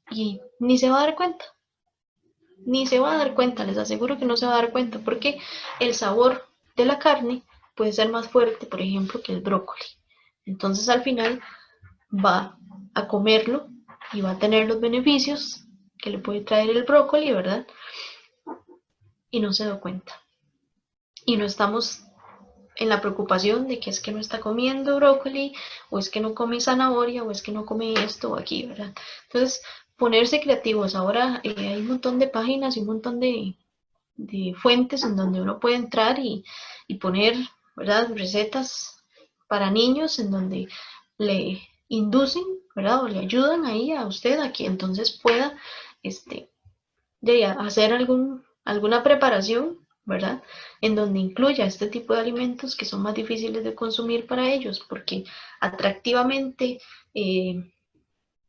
Y ni se va a dar cuenta, ni se va a dar cuenta, les aseguro que no se va a dar cuenta, porque el sabor de la carne puede ser más fuerte, por ejemplo, que el brócoli. Entonces al final va a comerlo y va a tener los beneficios que le puede traer el brócoli, ¿verdad? Y no se da cuenta. Y no estamos en la preocupación de que es que no está comiendo brócoli, o es que no come zanahoria, o es que no come esto o aquí, ¿verdad? Entonces, ponerse creativos. Ahora hay un montón de páginas y un montón de fuentes en donde uno puede entrar y poner, ¿verdad? Recetas para niños en donde le inducen, ¿verdad? O le ayudan ahí a usted a que entonces pueda hacer alguna preparación, ¿verdad? En donde incluya este tipo de alimentos que son más difíciles de consumir para ellos, porque atractivamente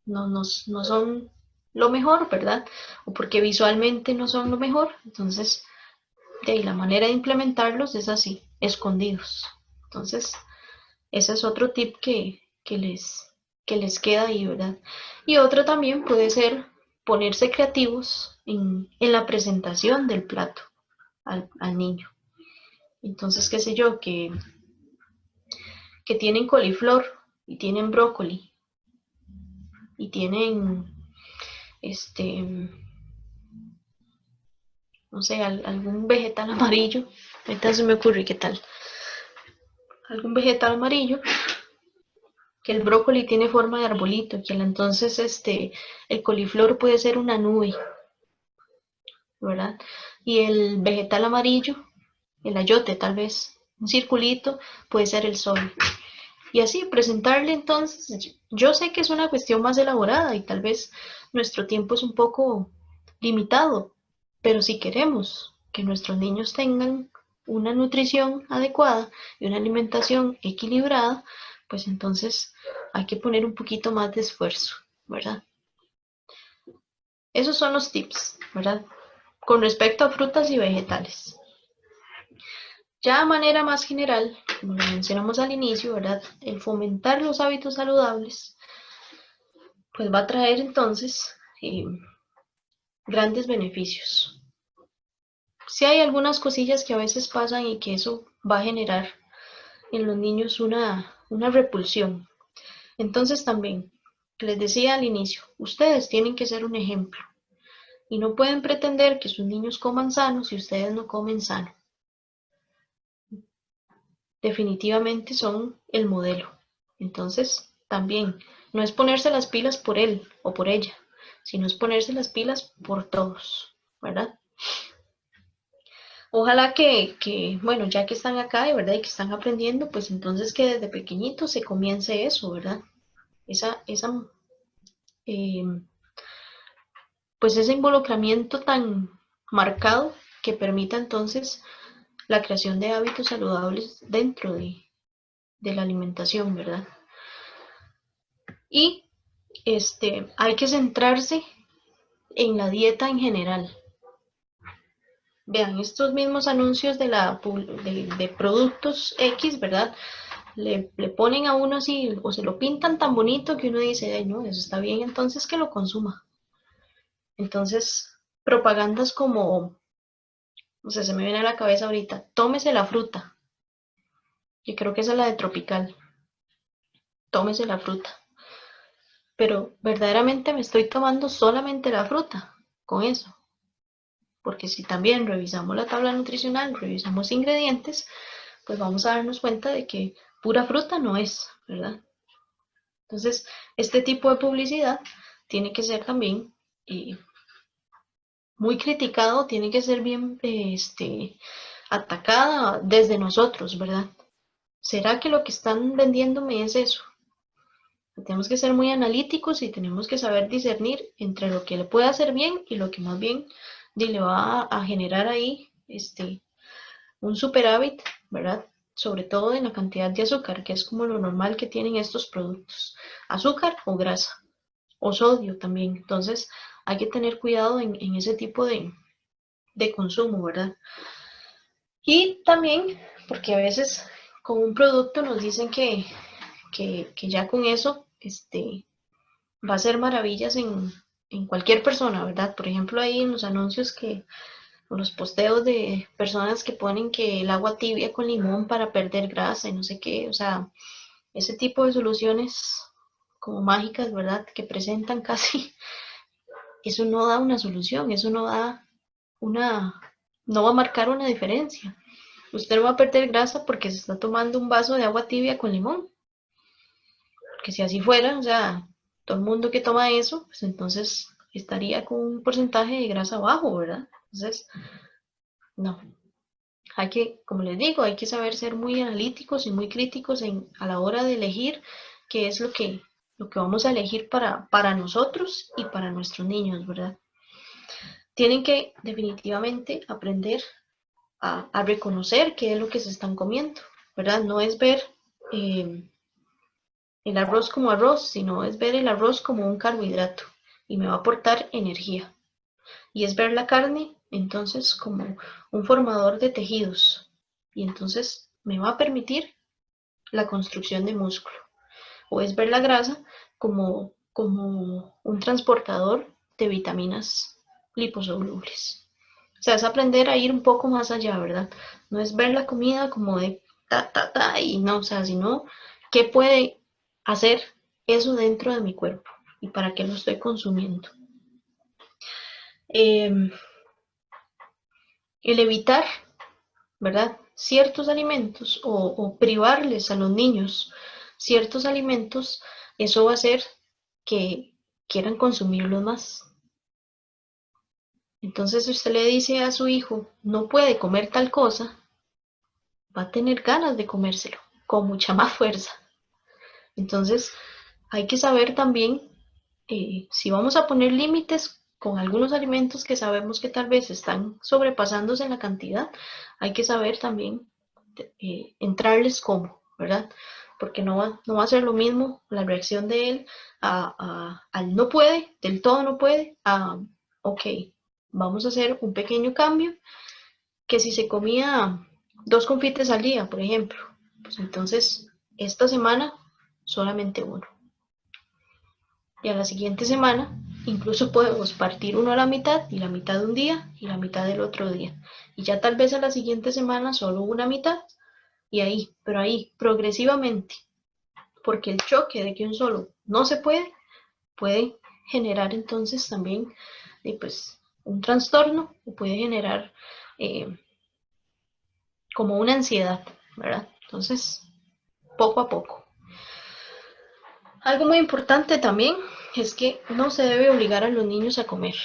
no son lo mejor, ¿verdad? O porque visualmente no son lo mejor. Entonces, la manera de implementarlos es así, escondidos. Entonces, ese es otro tip que les queda ahí, ¿verdad? Y otro también puede ser ponerse creativos en la presentación del plato al niño. Entonces, qué sé yo, que tienen coliflor y tienen brócoli y tienen, no sé, algún vegetal amarillo. Ahorita se me ocurre qué tal. Algún vegetal amarillo, que el brócoli tiene forma de arbolito, que entonces el coliflor puede ser una nube, ¿verdad? Y el vegetal amarillo, el ayote tal vez, un circulito, puede ser el sol. Y así presentarle entonces, yo sé que es una cuestión más elaborada y tal vez nuestro tiempo es un poco limitado, pero si queremos que nuestros niños tengan una nutrición adecuada y una alimentación equilibrada, pues entonces hay que poner un poquito más de esfuerzo, ¿verdad? Esos son los tips, ¿verdad? Con respecto a frutas y vegetales. Ya de manera más general, como lo mencionamos al inicio, ¿verdad? El fomentar los hábitos saludables, pues va a traer entonces grandes beneficios. Sí hay algunas cosillas que a veces pasan y que eso va a generar en los niños una repulsión. Entonces también, les decía al inicio, ustedes tienen que ser un ejemplo y no pueden pretender que sus niños coman sano si ustedes no comen sano. Definitivamente son el modelo. Entonces, también, no es ponerse las pilas por él o por ella, sino es ponerse las pilas por todos, ¿verdad? Ojalá bueno, ya que están acá, de verdad, y que están aprendiendo, pues entonces que desde pequeñitos se comience eso, ¿verdad? Eh, pues ese involucramiento tan marcado que permita entonces la creación de hábitos saludables dentro de la alimentación, ¿verdad? Y hay que centrarse en la dieta en general. Vean, estos mismos anuncios de productos X, ¿verdad? Le ponen a uno así, o se lo pintan tan bonito que uno dice, ay, no, eso está bien, entonces que lo consuma. Entonces, propagandas como, o sea, se me viene a la cabeza ahorita, tómese la fruta. Yo creo que esa es la de Tropical. Tómese la fruta. Pero verdaderamente me estoy tomando solamente la fruta con eso. Porque si también revisamos la tabla nutricional, revisamos ingredientes, pues vamos a darnos cuenta de que pura fruta no es, ¿verdad? Entonces, este tipo de publicidad tiene que ser también muy criticado, tiene que ser bien atacada desde nosotros, ¿verdad? ¿Será que lo que están vendiéndome es eso? Tenemos que ser muy analíticos y tenemos que saber discernir entre lo que le puede hacer bien y lo que más bien le va a generar ahí un superávit, ¿verdad? Sobre todo en la cantidad de azúcar, que es como lo normal que tienen estos productos. Azúcar o grasa, o sodio también. Entonces hay que tener cuidado en ese tipo de consumo, ¿verdad? Y también, porque a veces con un producto nos dicen que ya con eso va a ser maravillas en cualquier persona, ¿verdad? Por ejemplo, ahí en los anuncios o los posteos de personas que ponen que el agua tibia con limón para perder grasa y no sé qué, o sea, ese tipo de soluciones como mágicas, ¿verdad? Que presentan casi, eso no da una solución, eso no da no va a marcar una diferencia. Usted no va a perder grasa porque se está tomando un vaso de agua tibia con limón. Porque si así fuera, o sea, todo el mundo que toma eso, pues entonces estaría con un porcentaje de grasa bajo, ¿verdad? Entonces, no. Hay que, como les digo, hay que saber ser muy analíticos y muy críticos a la hora de elegir qué es lo que vamos a elegir para nosotros y para nuestros niños, ¿verdad? Tienen que definitivamente aprender a reconocer qué es lo que se están comiendo, ¿verdad? No es ver el arroz como arroz, sino es ver el arroz como un carbohidrato y me va a aportar energía. Y es ver la carne entonces como un formador de tejidos y entonces me va a permitir la construcción de músculo. O es ver la grasa como un transportador de vitaminas liposolubles. O sea, es aprender a ir un poco más allá, ¿verdad? No es ver la comida como de y no, o sea, sino qué puede hacer eso dentro de mi cuerpo y para qué lo estoy consumiendo. El evitar, ¿verdad? Ciertos alimentos o privarles a los niños ciertos alimentos, eso va a hacer que quieran consumirlos más. Entonces, si usted le dice a su hijo, no puede comer tal cosa, va a tener ganas de comérselo con mucha más fuerza. Entonces, hay que saber también si vamos a poner límites, con algunos alimentos que sabemos que tal vez están sobrepasándose en la cantidad, hay que saber también entrarles cómo, ¿verdad? Porque no va a ser lo mismo la reacción de él al no puede, del todo no puede, a ok, vamos a hacer un pequeño cambio, que si se comía 2 confites al día, por ejemplo, pues entonces esta semana solamente uno. Y a la siguiente semana incluso podemos partir uno a la mitad y la mitad de un día y la mitad del otro día. Y ya tal vez a la siguiente semana solo una mitad y ahí, pero ahí progresivamente, porque el choque de que un solo no se puede generar entonces también pues, un trastorno o puede generar como una ansiedad, ¿verdad? Entonces, poco a poco. Algo muy importante también es que no se debe obligar a los niños a comer.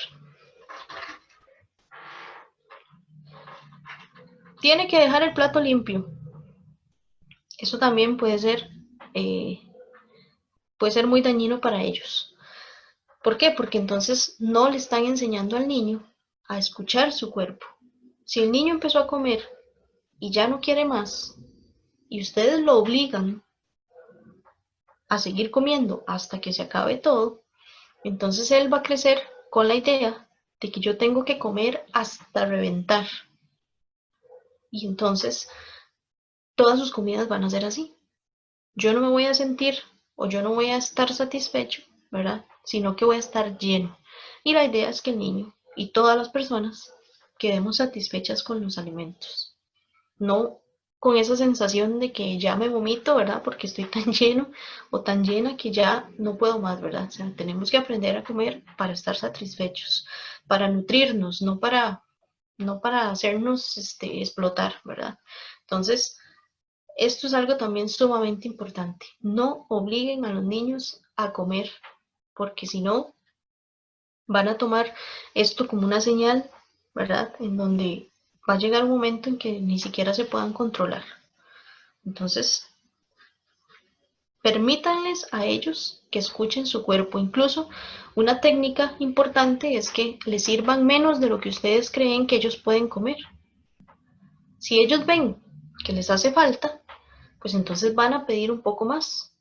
Tiene que dejar el plato limpio. Eso también puede ser muy dañino para ellos. ¿Por qué? Porque entonces no le están enseñando al niño a escuchar su cuerpo. Si el niño empezó a comer y ya no quiere más, y ustedes lo obligan a seguir comiendo hasta que se acabe todo, entonces él va a crecer con la idea de que yo tengo que comer hasta reventar. Y entonces todas sus comidas van a ser así. Yo no me voy a sentir o yo no voy a estar satisfecho, ¿verdad? Sino que voy a estar lleno. Y la idea es que el niño y todas las personas quedemos satisfechas con los alimentos. No con esa sensación de que ya me vomito, ¿verdad? Porque estoy tan lleno o tan llena que ya no puedo más, ¿verdad? O sea, tenemos que aprender a comer para estar satisfechos, para nutrirnos, no para hacernos explotar, ¿verdad? Entonces, esto es algo también sumamente importante. No obliguen a los niños a comer, porque si no, van a tomar esto como una señal, ¿verdad? En donde va a llegar un momento en que ni siquiera se puedan controlar. Entonces, permítanles a ellos que escuchen su cuerpo. Incluso una técnica importante es que les sirvan menos de lo que ustedes creen que ellos pueden comer. Si ellos ven que les hace falta, pues entonces van a pedir un poco más.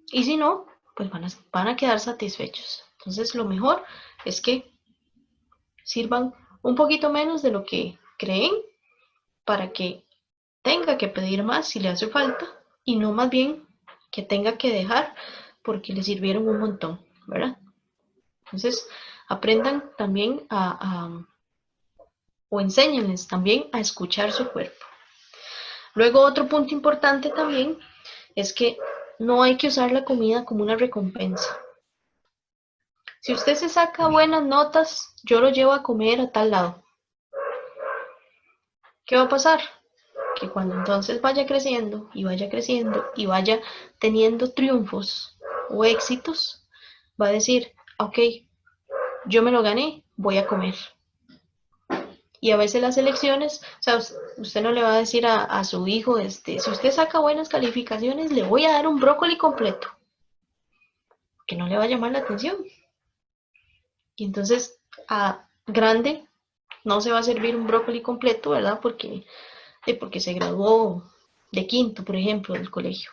Y si no, pues van a quedar satisfechos. Entonces lo mejor es que sirvan un poquito menos de lo que creen para que tenga que pedir más si le hace falta y no más bien que tenga que dejar porque le sirvieron un montón, ¿verdad? Entonces aprendan también o enséñenles también a escuchar su cuerpo. Luego otro punto importante también es que no hay que usar la comida como una recompensa. Si usted se saca buenas notas, yo lo llevo a comer a tal lado. ¿Qué va a pasar? Que cuando entonces vaya creciendo y vaya teniendo triunfos o éxitos, va a decir, ok, yo me lo gané, voy a comer. Y a veces las elecciones, o sea, usted no le va a decir a su hijo, si usted saca buenas calificaciones, le voy a dar un brócoli completo, que no le va a llamar la atención. Y entonces, a grande, no se va a servir un brócoli completo, ¿verdad? Porque se graduó de quinto, por ejemplo, del colegio.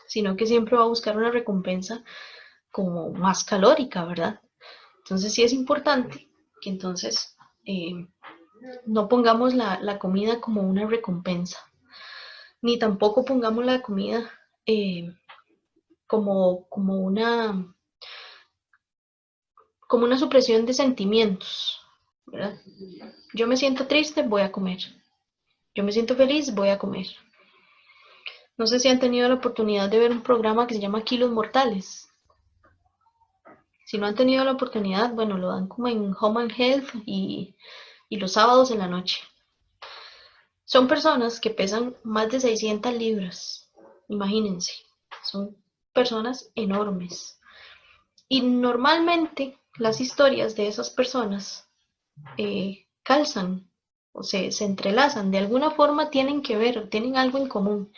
Sino que siempre va a buscar una recompensa como más calórica, ¿verdad? Entonces sí es importante que entonces no pongamos la comida como una recompensa, ni tampoco pongamos la comida como una supresión de sentimientos, ¿verdad? Yo me siento triste, voy a comer. Yo me siento feliz, voy a comer. No sé si han tenido la oportunidad de ver un programa que se llama Kilos Mortales. Si no han tenido la oportunidad, bueno, lo dan como en Home and Health y los sábados en la noche. Son personas que pesan más de 600 libras. Imagínense, son personas enormes. Y normalmente las historias de esas personas calzan o se entrelazan. De alguna forma tienen que ver, tienen algo en común.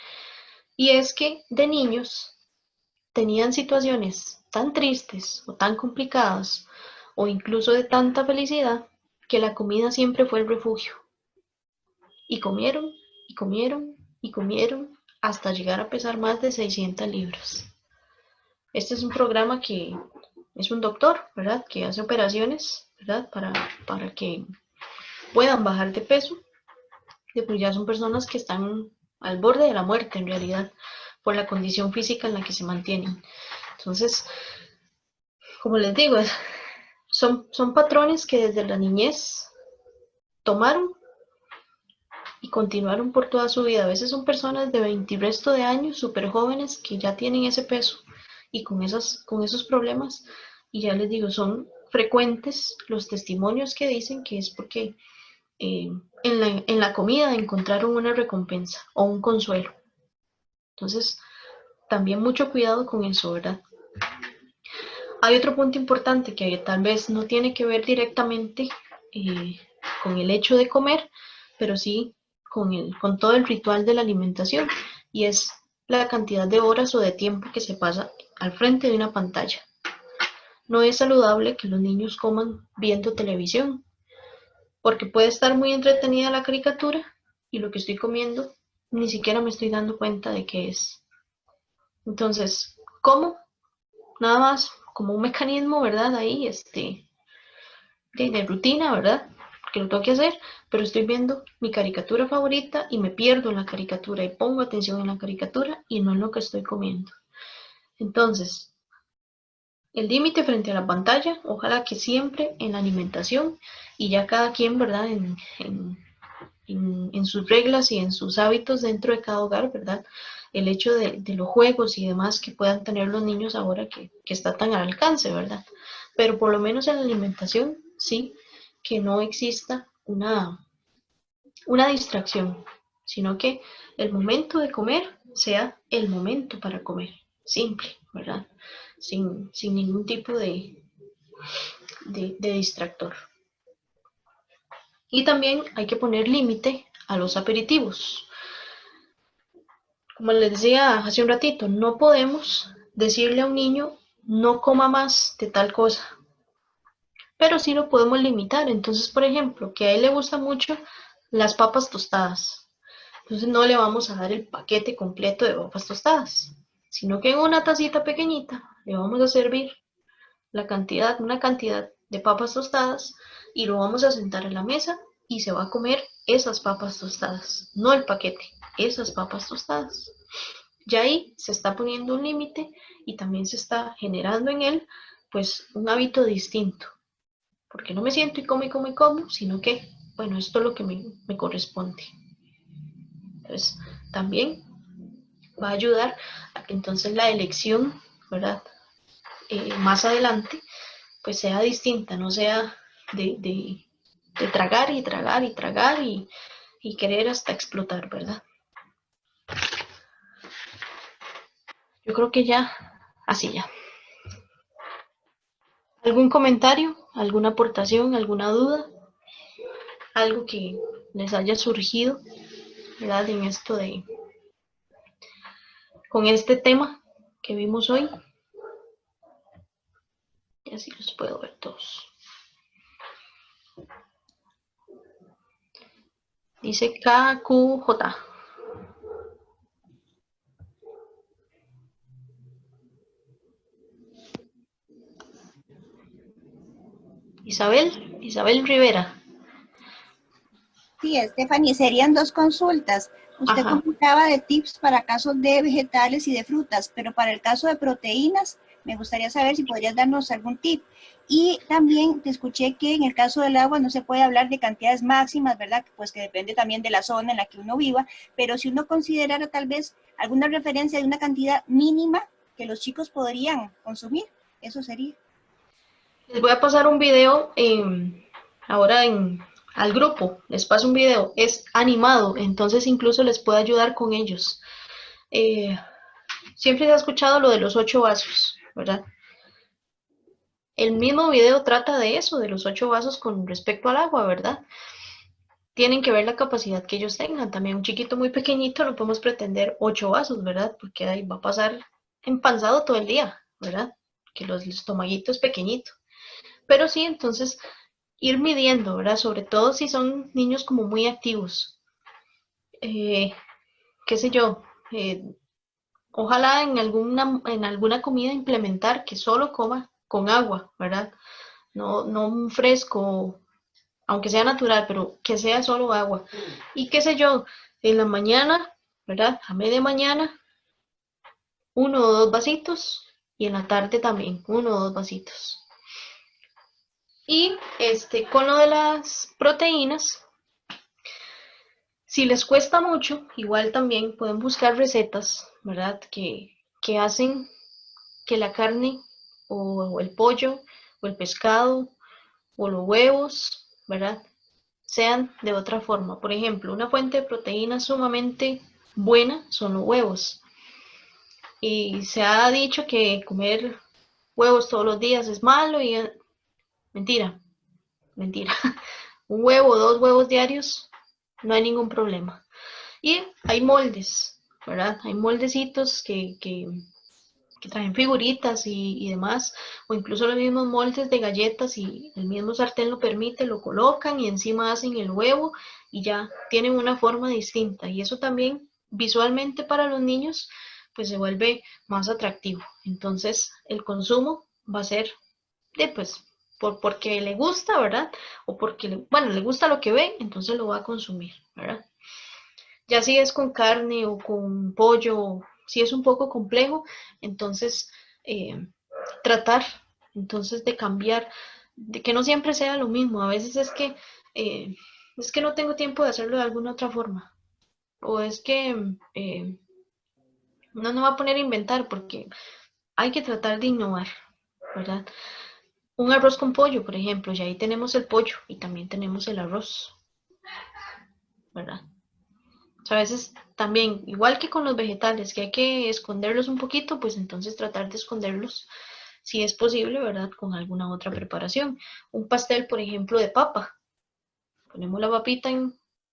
Y es que de niños tenían situaciones tan tristes o tan complicadas o incluso de tanta felicidad que la comida siempre fue el refugio. Y comieron, y comieron, y comieron hasta llegar a pesar más de 600 libras. Este es un programa que es un doctor, ¿verdad? Que hace operaciones, ¿verdad? Para que puedan bajar de peso. Pues ya son personas que están al borde de la muerte en realidad, por la condición física en la que se mantienen. Entonces, como les digo, son patrones que desde la niñez tomaron y continuaron por toda su vida. A veces son personas de 20 y resto de años, súper jóvenes, que ya tienen ese peso y con esos problemas. Y ya les digo, son frecuentes los testimonios que dicen que es porque en la comida encontraron una recompensa o un consuelo. Entonces, también mucho cuidado con eso, ¿verdad? Hay otro punto importante que tal vez no tiene que ver directamente con el hecho de comer, pero sí con todo el ritual de la alimentación, y es la cantidad de horas o de tiempo que se pasa al frente de una pantalla. No es saludable que los niños coman viendo televisión, porque puede estar muy entretenida la caricatura y lo que estoy comiendo ni siquiera me estoy dando cuenta de qué es. Entonces, ¿cómo? Nada más como un mecanismo, ¿verdad? Ahí, de rutina, ¿verdad? Que lo tengo que hacer, pero estoy viendo mi caricatura favorita y me pierdo en la caricatura y pongo atención en la caricatura y no en lo que estoy comiendo. Entonces, el límite frente a la pantalla, ojalá que siempre en la alimentación, y ya cada quien, ¿verdad? En sus reglas y en sus hábitos dentro de cada hogar, ¿verdad? El hecho de los juegos y demás que puedan tener los niños ahora que está tan al alcance, ¿verdad? Pero por lo menos en la alimentación, sí, que no exista una distracción, sino que el momento de comer sea el momento para comer, simple, ¿verdad? Sin ningún tipo de distractor. Y también hay que poner límite a los aperitivos. Como les decía hace un ratito, no podemos decirle a un niño no coma más de tal cosa, pero sí lo podemos limitar. Entonces, por ejemplo, que a él le gustan mucho las papas tostadas, entonces no le vamos a dar el paquete completo de papas tostadas, sino que en una tacita pequeñita le vamos a servir una cantidad de papas tostadas y lo vamos a sentar en la mesa y se va a comer esas papas tostadas, no el paquete, esas papas tostadas. Ya ahí se está poniendo un límite y también se está generando en él pues un hábito distinto, porque no me siento y como, sino que, bueno, esto es lo que me corresponde. Entonces, también va a ayudar a que entonces la elección, ¿verdad? Más adelante, pues sea distinta, no sea de tragar y tragar y tragar y querer hasta explotar, ¿verdad? Yo creo que ya, así ya. ¿Algún comentario? ¿Alguna aportación? ¿Alguna duda? ¿Algo que les haya surgido, ¿verdad? En esto con este tema que vimos hoy. Y así los puedo ver todos. Dice KQJ. Isabel Rivera.
Sí, Stephanie, serían dos consultas. Usted
Ajá.
comentaba de tips para casos de vegetales y de frutas, pero para el caso de proteínas, me gustaría saber si podrías darnos algún tip. Y también te escuché que en el caso del agua no se puede hablar de cantidades máximas, ¿verdad? Pues que depende también de la zona en la que uno viva, pero si uno considerara tal vez alguna referencia de una cantidad mínima que los chicos podrían consumir, eso sería.
Les voy a pasar un video ahora al grupo. Les paso un video. Es animado, entonces incluso les puede ayudar con ellos. Siempre se ha escuchado lo de los 8 vasos, ¿verdad? El mismo video trata de eso, de los 8 vasos con respecto al agua, ¿verdad? Tienen que ver la capacidad que ellos tengan. También un chiquito muy pequeñito no podemos pretender 8 vasos, ¿verdad? Porque ahí va a pasar empanzado todo el día, ¿verdad? Que el estomaguito es pequeñito. Pero sí, entonces, ir midiendo, ¿verdad? Sobre todo si son niños como muy activos. Qué sé yo, ojalá en alguna comida implementar que solo coma con agua, ¿verdad? No un fresco, aunque sea natural, pero que sea solo agua. Y qué sé yo, en la mañana, ¿verdad? A media mañana, 1 o 2 vasitos, y en la tarde también, 1 o 2 vasitos. Y con lo de las proteínas, si les cuesta mucho, igual también pueden buscar recetas, ¿verdad? Que hacen que la carne o el pollo o el pescado o los huevos, ¿verdad? Sean de otra forma. Por ejemplo, una fuente de proteína sumamente buena son los huevos. Y se ha dicho que comer huevos todos los días es malo y mentira, mentira. Un huevo o 2 huevos diarios, no hay ningún problema. Y hay moldes, ¿verdad? Hay moldecitos que traen figuritas y demás, o incluso los mismos moldes de galletas y el mismo sartén lo permite, lo colocan y encima hacen el huevo y ya tienen una forma distinta. Y eso también visualmente para los niños pues se vuelve más atractivo. Entonces el consumo va a ser pues porque le gusta, ¿verdad? O porque, bueno, le gusta lo que ve, entonces lo va a consumir, ¿verdad? Ya si es con carne o con pollo, si es un poco complejo, entonces tratar entonces de cambiar, de que no siempre sea lo mismo. A veces es que no tengo tiempo de hacerlo de alguna otra forma. O es que no va a poner a inventar porque hay que tratar de innovar, ¿verdad? Un arroz con pollo, por ejemplo, y ahí tenemos el pollo y también tenemos el arroz, ¿verdad? O sea, a veces también, igual que con los vegetales, que hay que esconderlos un poquito, pues entonces tratar de esconderlos, si es posible, ¿verdad? Con alguna otra preparación. Un pastel, por ejemplo, de papa. Ponemos la papita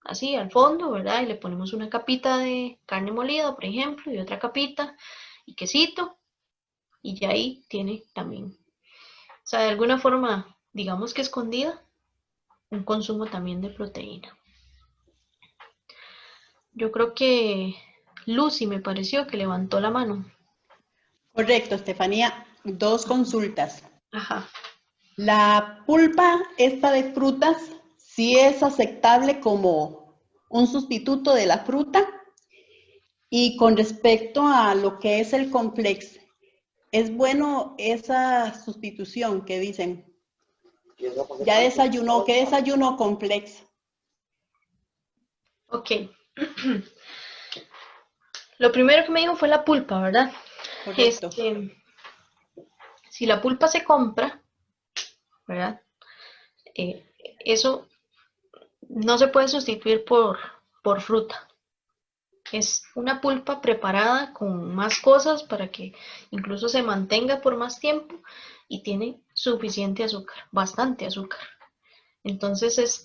así al fondo, ¿verdad? Y le ponemos una capita de carne molida, por ejemplo, y otra capita y quesito, y ya ahí tiene también. O sea, de alguna forma, digamos que escondida, un consumo también de proteína. Yo creo que Lucy me pareció que levantó la mano.
Correcto, Estefanía. 2 consultas.
Ajá.
La pulpa esta de frutas, sí es aceptable como un sustituto de la fruta. Y con respecto a lo que es el complex, es bueno esa sustitución que dicen. Ya desayunó, ¿qué desayuno complex?
Ok. Lo primero que me dijo fue la pulpa, ¿verdad?
Correcto.
Si la pulpa se compra, ¿verdad? Eso no se puede sustituir por fruta. Es una pulpa preparada con más cosas para que incluso se mantenga por más tiempo y tiene suficiente azúcar, bastante azúcar. Entonces,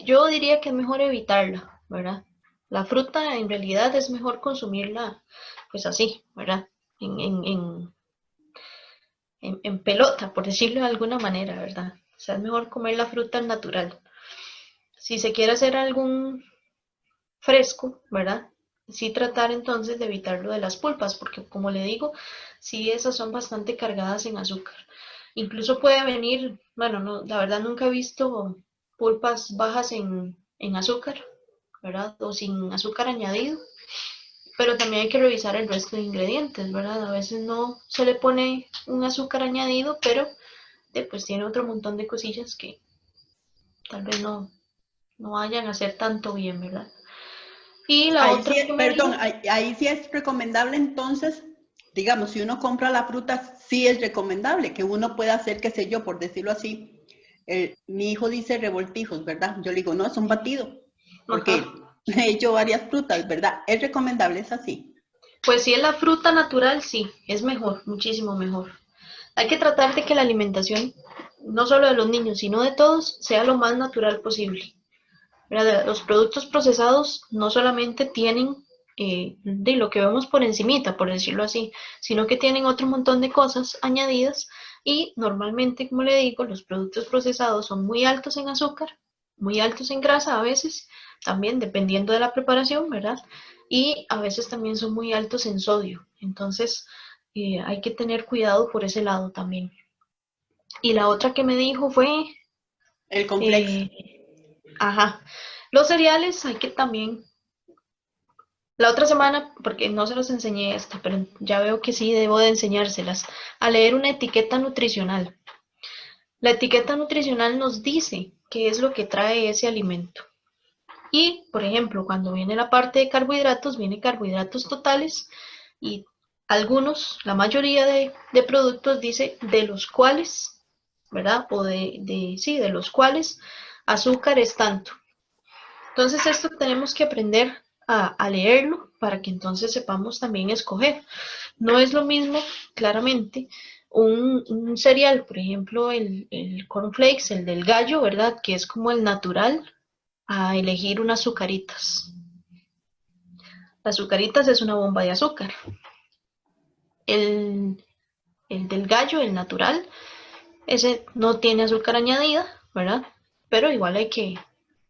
yo diría que es mejor evitarla, ¿verdad? La fruta en realidad es mejor consumirla, pues así, ¿verdad? En pelota, por decirlo de alguna manera, ¿verdad? O sea, es mejor comer la fruta natural. Si se quiere hacer algún fresco, ¿verdad? Sí tratar entonces de evitar lo de las pulpas, porque como le digo, sí esas son bastante cargadas en azúcar. Incluso puede venir, bueno, no, la verdad nunca he visto pulpas bajas en azúcar, ¿verdad? O sin azúcar añadido, pero también hay que revisar el resto de ingredientes, ¿verdad? A veces no se le pone un azúcar añadido, pero pues tiene otro montón de cosillas que tal vez no vayan a hacer tanto bien, ¿verdad? Y la
Ahí
otra
sí,
que me
perdón,
dijo,
ahí sí es recomendable entonces, digamos, si uno compra la fruta, sí es recomendable que uno pueda hacer, qué sé yo, por decirlo así. Mi hijo dice revoltijos, ¿verdad? Yo le digo, no, es un batido, porque
ajá,
he hecho varias frutas, ¿verdad? Es recomendable, es así.
pues si es la fruta natural, sí, es mejor, muchísimo mejor. Hay que tratar de que la alimentación, no solo de los niños, sino de todos, sea lo más natural posible. ¿Verdad? Los productos procesados no solamente tienen de lo que vemos por encimita, por decirlo así, sino que tienen otro montón de cosas añadidas y normalmente, como le digo, los productos procesados son muy altos en azúcar, muy altos en grasa a veces, también dependiendo de la preparación, ¿verdad? Y a veces también son muy altos en sodio, entonces hay que tener cuidado por ese lado también. Y la otra que me dijo fue,
El complejo.
ajá, los cereales hay que también, la otra semana, porque no se los enseñé esta, pero ya veo que sí debo de enseñárselas, a leer una etiqueta nutricional. La etiqueta nutricional nos dice qué es lo que trae ese alimento. Y, por ejemplo, cuando viene la parte de carbohidratos, viene carbohidratos totales y algunos, la mayoría de productos dice de los cuales, ¿verdad? O sí, de los cuales azúcar es tanto. Entonces esto tenemos que aprender a leerlo para que entonces sepamos también escoger. No es lo mismo, claramente, un cereal, por ejemplo, el cornflakes, el del gallo, ¿verdad? Que es como el natural, a elegir unas azucaritas. Las azucaritas es una bomba de azúcar. El, el del gallo, el natural, ese no tiene azúcar añadida, ¿verdad? Pero igual hay que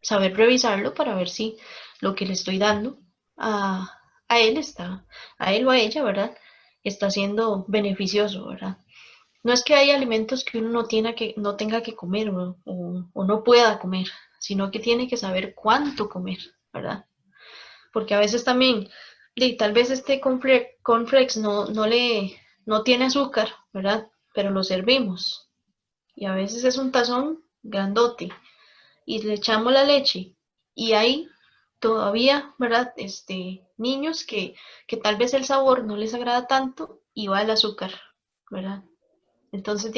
saber revisarlo para ver si lo que le estoy dando a, a él está, a él o a ella, ¿verdad? Está siendo beneficioso, ¿verdad? No es que hay alimentos que uno no tenga que comer o no pueda comer, sino que tiene que saber cuánto comer, ¿verdad? Porque a veces también, tal vez este cornflakes no tiene azúcar, ¿verdad? Pero lo servimos. Y a veces es un tazón grandote y le echamos la leche. Y hay todavía, ¿verdad? Niños que tal vez el sabor no les agrada tanto y va el azúcar, ¿verdad? Entonces,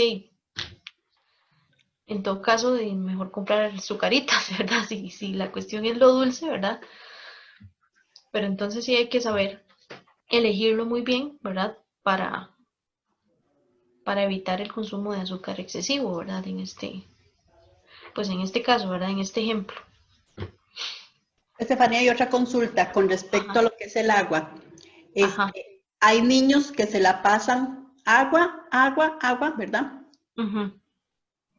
en todo caso, mejor comprar azucaritas, ¿verdad? Si la cuestión es lo dulce, ¿verdad? Pero entonces sí hay que saber elegirlo muy bien, ¿verdad? Para evitar el consumo de azúcar excesivo, ¿verdad? Pues en este caso, ¿verdad? En este ejemplo.
Estefanía, hay otra consulta con respecto
Ajá,
a lo que es el agua.
ajá.
Hay niños que se la pasan agua, agua, agua, ¿verdad?
Uh-huh.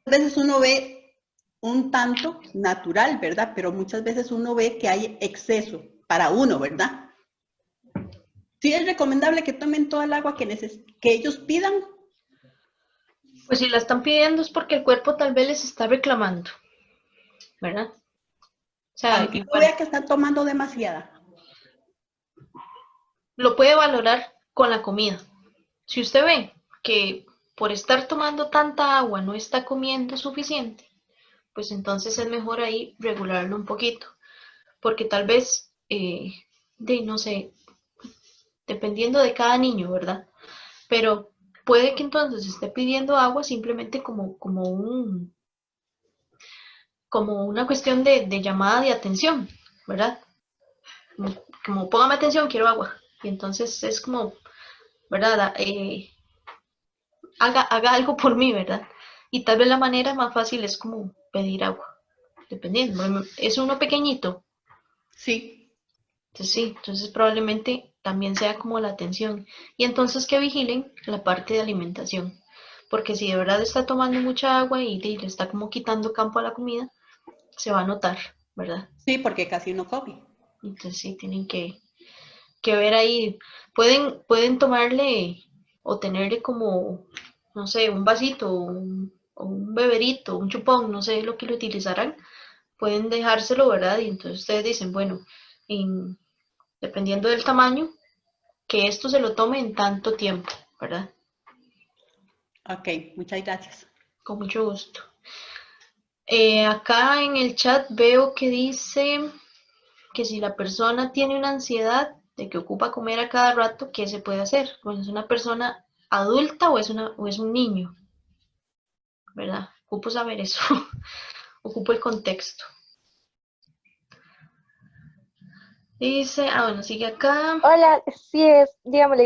A veces uno ve un tanto natural, ¿verdad? Pero muchas veces uno ve que hay exceso para uno, ¿verdad? Sí es recomendable que tomen toda el agua que ellos pidan,
Pues si la están pidiendo es porque el cuerpo tal vez les está reclamando, ¿verdad? O sea,
aunque uno
igual,
vea que están tomando demasiada.
lo puede valorar con la comida. Si usted ve que por estar tomando tanta agua no está comiendo suficiente, pues entonces es mejor ahí regularlo un poquito, porque tal vez, no sé, dependiendo de cada niño, ¿verdad? Pero puede que entonces esté pidiendo agua simplemente como una cuestión de llamada de atención, ¿verdad? Como póngame atención, quiero agua. Y entonces es como, ¿verdad? Haga algo por mí, ¿verdad? Y tal vez la manera más fácil es como pedir agua, dependiendo. Es uno pequeñito,
Sí,
entonces sí, entonces probablemente también sea como la atención. Y entonces que vigilen la parte de alimentación. Porque si de verdad está tomando mucha agua y le está como quitando campo a la comida, se va a notar, ¿verdad?
sí, porque casi no come.
Entonces sí, tienen que ver ahí. Pueden tomarle o tenerle como, no sé, un vasito o un beberito, un chupón, no sé lo que lo utilizarán. Pueden dejárselo, ¿verdad? Y entonces ustedes dicen, bueno, dependiendo del tamaño, que esto se lo tome en tanto tiempo, ¿verdad?
Ok, muchas gracias.
Con mucho gusto. Acá en el chat veo que dice que si la persona tiene una ansiedad de que ocupa comer a cada rato, ¿qué se puede hacer? Bueno, ¿es una persona adulta o es un niño? ¿Verdad? Ocupo saber eso. Ocupo el contexto. Dice, bueno, sigue acá.
Hola, sí es, dígame,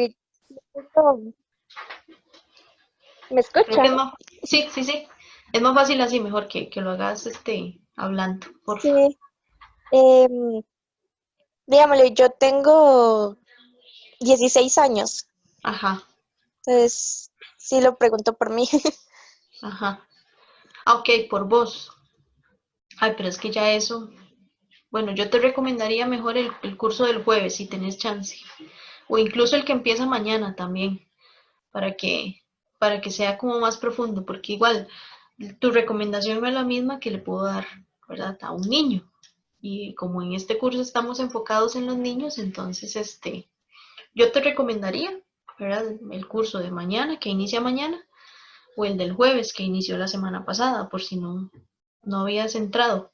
¿me
Creo que
escucha?
es más, sí, sí, sí. Es más fácil así, mejor que lo hagas hablando, por favor.
Sí, em, Digámosle, yo tengo 16 años,
Ajá,
entonces sí lo pregunto por mí.
ajá. Ah, ok, por vos. Ay, pero es que ya eso, bueno, yo te recomendaría mejor el curso del jueves si tenés chance. O incluso el que empieza mañana también, para que, para que sea como más profundo, porque igual tu recomendación no es la misma que le puedo dar, ¿verdad? A un niño. Y como en este curso estamos enfocados en los niños, entonces yo te recomendaría, ¿verdad? El curso de mañana, que inicia mañana, o el del jueves, que inició la semana pasada, por si no habías entrado.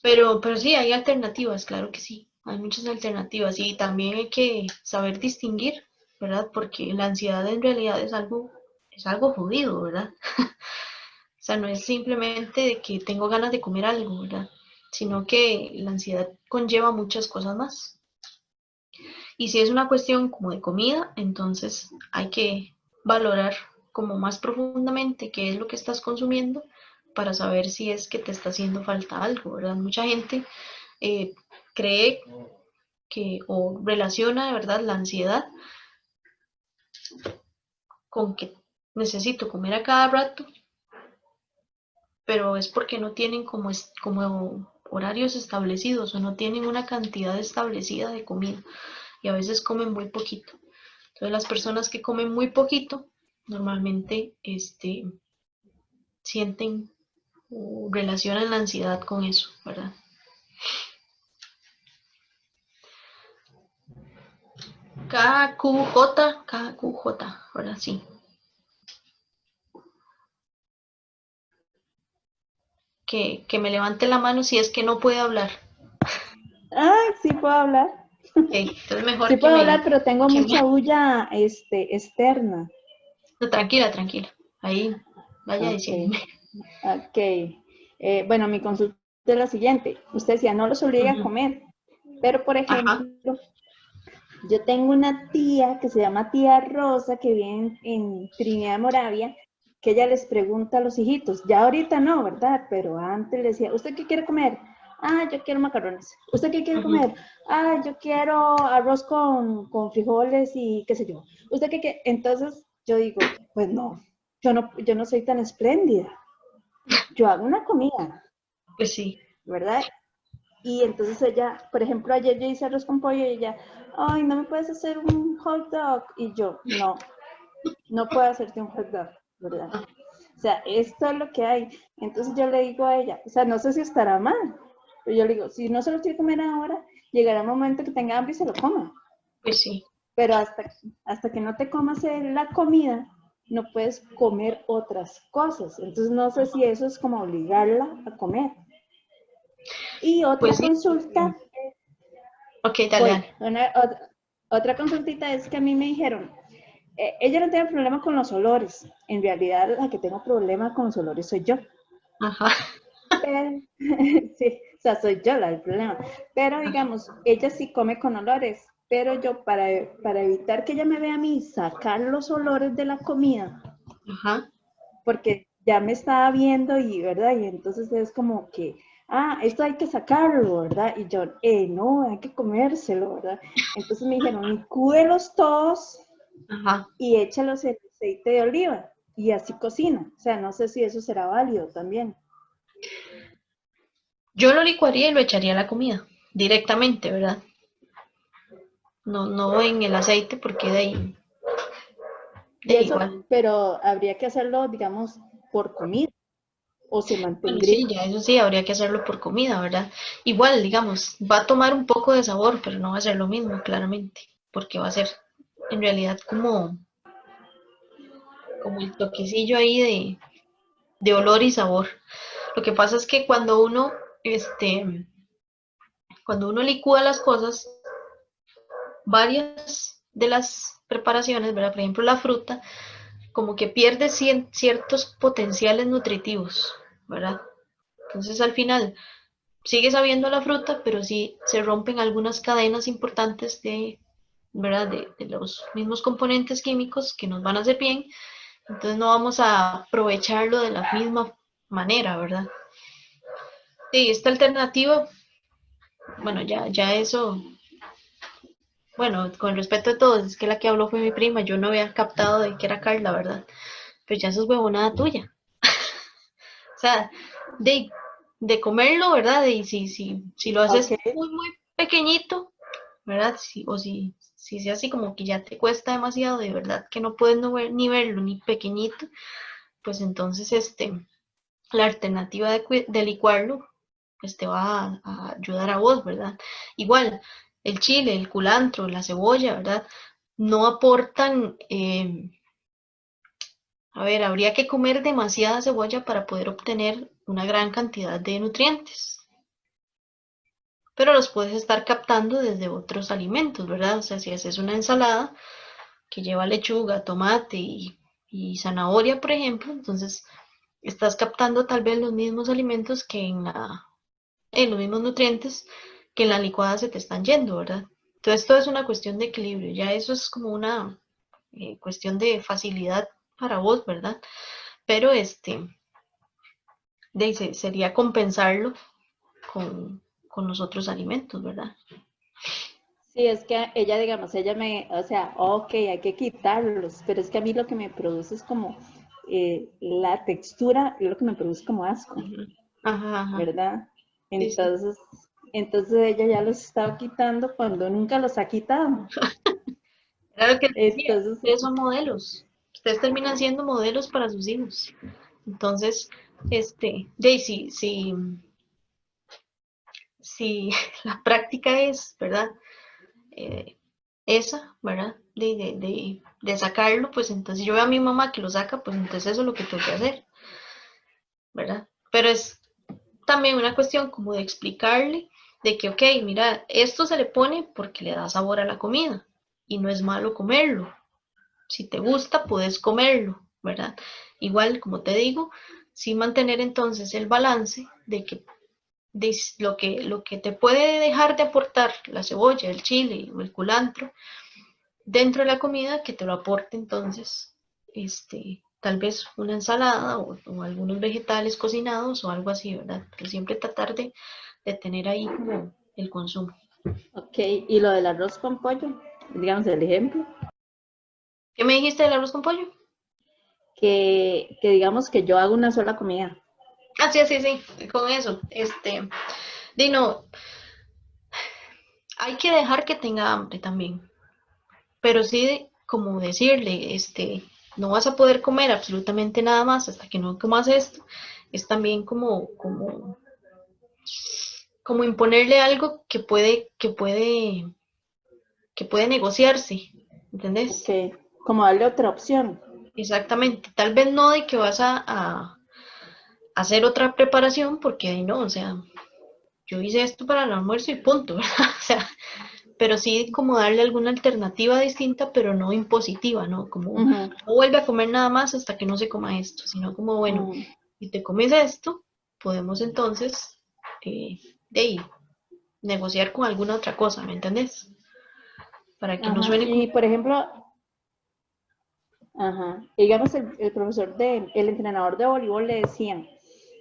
Pero sí, hay alternativas, claro que sí. Hay muchas alternativas y también hay que saber distinguir, ¿verdad? Porque la ansiedad en realidad es algo jodido, ¿verdad? O sea, no es simplemente de que tengo ganas de comer algo, ¿verdad? Sino que la ansiedad conlleva muchas cosas más. Y si es una cuestión como de comida, entonces hay que valorar como más profundamente qué es lo que estás consumiendo para saber si es que te está haciendo falta algo, ¿verdad? Mucha gente eh, cree que o relaciona de verdad la ansiedad con que necesito comer a cada rato, pero es porque no tienen como horarios establecidos o no tienen una cantidad establecida de comida y a veces comen muy poquito. Entonces las personas que comen muy poquito normalmente sienten o relacionan la ansiedad con eso, ¿verdad? KQJ, ahora sí. Que me levante la mano si es que no puede hablar.
Ah, sí puedo hablar.
Ok, entonces mejor
Sí puedo hablar, pero tengo
que
mucha
me...
bulla externa.
No, tranquila, tranquila. Ahí vaya
Ok,
diciéndome.
ok. Bueno, mi consulta es la siguiente. Usted decía, no los obliga a
Ujú.
comer. Pero, por
Ajá.
ejemplo, yo tengo una tía que se llama tía Rosa, que vive en Trinidad, Moravia, que ella les pregunta a los hijitos. Ya ahorita no, ¿verdad? Pero antes le decía, ¿usted qué quiere comer? Ah, yo quiero macarrones. ¿Usted qué quiere
Ujú.
comer? Ah, yo quiero arroz con frijoles y qué sé yo. ¿Usted qué quiere? Entonces yo digo, pues no, yo no soy tan espléndida. Yo hago una comida,
Pues sí.
¿verdad? Y entonces ella, por ejemplo, ayer yo hice arroz con pollo y ella, ay, ¿no me puedes hacer un hot dog? Y yo, no, no puedo hacerte un hot dog, ¿verdad? O sea, esto es lo que hay. Entonces yo le digo a ella, o sea, no sé si estará mal, pero yo le digo, si no se lo quiere comer ahora, llegará un momento que tenga hambre y se lo coma.
Pues sí.
Pero hasta que no te comas la comida, no puedes comer otras cosas. Entonces no sé si eso es como obligarla a comer. Y
Pues
otra
sí.
consulta,
Ok, dale,
voy,
dale.
otra consultita es que a mí me dijeron, ella no tiene problema con los olores. En realidad, la que tengo problema con los olores soy yo.
Ajá.
Pero, sí, o sea, soy yo la del problema. Pero digamos, ella sí come con olores, pero yo para evitar que ella me vea a mí sacar los olores de la comida,
Ajá.
porque ya me estaba viendo y, ¿verdad? Y entonces es como que, ah, esto hay que sacarlo, ¿verdad? Y yo, no, hay que comérselo, ¿verdad? Entonces me dijeron, licúelos todos
Ajá.
y échalos en aceite de oliva y así cocina. O sea, no sé si eso será válido también.
Yo lo licuaría y lo echaría a la comida directamente, ¿verdad? No en el aceite porque de
Y eso,
igual.
pero habría que hacerlo, digamos, por comida o se
Bueno,
mantendría.
sí, ya eso sí, habría que hacerlo por comida, ¿verdad? Igual, digamos, va a tomar un poco de sabor, pero no va a ser lo mismo, claramente, porque va a ser en realidad como el toquecillo ahí de olor y sabor. Lo que pasa es que cuando uno licúa las cosas, varias de las preparaciones, ¿verdad? Por ejemplo, la fruta, como que pierde ciertos potenciales nutritivos, ¿verdad? Entonces al final sigue sabiendo la fruta, pero sí se rompen algunas cadenas importantes ¿verdad? De los mismos componentes químicos que nos van a hacer bien, entonces no vamos a aprovecharlo de la misma manera, ¿verdad? Sí, esta alternativa bueno, ya eso, bueno, con respeto a todos, es que la que habló fue mi prima, yo no había captado de que era Carla, ¿verdad? Pero ya eso es huevonada tuya. O sea, de comerlo, ¿verdad? Y si lo haces
Ok,
muy pequeñito, ¿verdad? Si es así como que ya te cuesta demasiado, de verdad que no puedes ni verlo ni pequeñito, pues entonces la alternativa de licuarlo, pues te va a ayudar a vos, ¿verdad? Igual, el chile, el culantro, la cebolla, ¿verdad? No aportan, a ver, habría que comer demasiada cebolla para poder obtener una gran cantidad de nutrientes, pero los puedes estar captando desde otros alimentos, ¿verdad? O sea, si haces una ensalada que lleva lechuga, tomate y zanahoria, por ejemplo, entonces estás captando tal vez los mismos alimentos que los mismos nutrientes que en la licuada se te están yendo, ¿verdad? Entonces, todo es una cuestión de equilibrio, ya eso es como una cuestión de facilidad para vos, ¿verdad? Pero sería compensarlo con los otros alimentos, ¿verdad?
sí, es que ella, digamos, ella me, o sea, ok, hay que quitarlos, pero es que a mí lo que me produce es como la textura, es lo que me produce como asco,
Ajá, ajá.
¿verdad?
Sí, sí.
Entonces ella ya los estaba quitando cuando nunca los ha quitado.
Era lo que les decía,
Entonces,
ustedes son modelos, ustedes terminan siendo modelos para sus hijos. Entonces, Daisy, si la práctica es, ¿verdad? Esa, ¿verdad? De sacarlo, pues entonces yo veo a mi mamá que lo saca, pues entonces eso es lo que tengo que hacer, ¿verdad? Pero es también una cuestión como de explicarle de que, ok, mira, esto se le pone porque le da sabor a la comida y no es malo comerlo. Si te gusta, puedes comerlo, ¿verdad? Igual, como te digo, sí mantener entonces el balance de que lo que te puede dejar de aportar la cebolla, el chile o el culantro dentro de la comida, que te lo aporte entonces, tal vez una ensalada o algunos vegetales cocinados o algo así, ¿verdad? Pero siempre tratar de tener ahí como el consumo.
ok, y lo del arroz con pollo, digamos el ejemplo,
¿Qué me dijiste del arroz con pollo?
que digamos que yo hago una sola comida.
Ah, sí, sí, sí, con eso. No, hay que dejar que tenga hambre también, pero sí, como decirle, no vas a poder comer absolutamente nada más hasta que no comas esto, es también como imponerle algo que puede negociarse,
Ok,
¿entendés?
como darle otra opción.
Exactamente, tal vez no de que vas a hacer otra preparación, porque ahí no, o sea, yo hice esto para el almuerzo y punto, ¿verdad? O sea, pero sí como darle alguna alternativa distinta, pero no impositiva, ¿no? Como
Ujú,
no vuelve a comer nada más hasta que no se coma esto, sino como, bueno,
ujú.
si te comes esto, podemos entonces de ahí negociar con alguna otra cosa, ¿me entendés? Para que no
Ajá,
suene como...
y por ejemplo, ajá, digamos el profesor el entrenador de voleibol le decía,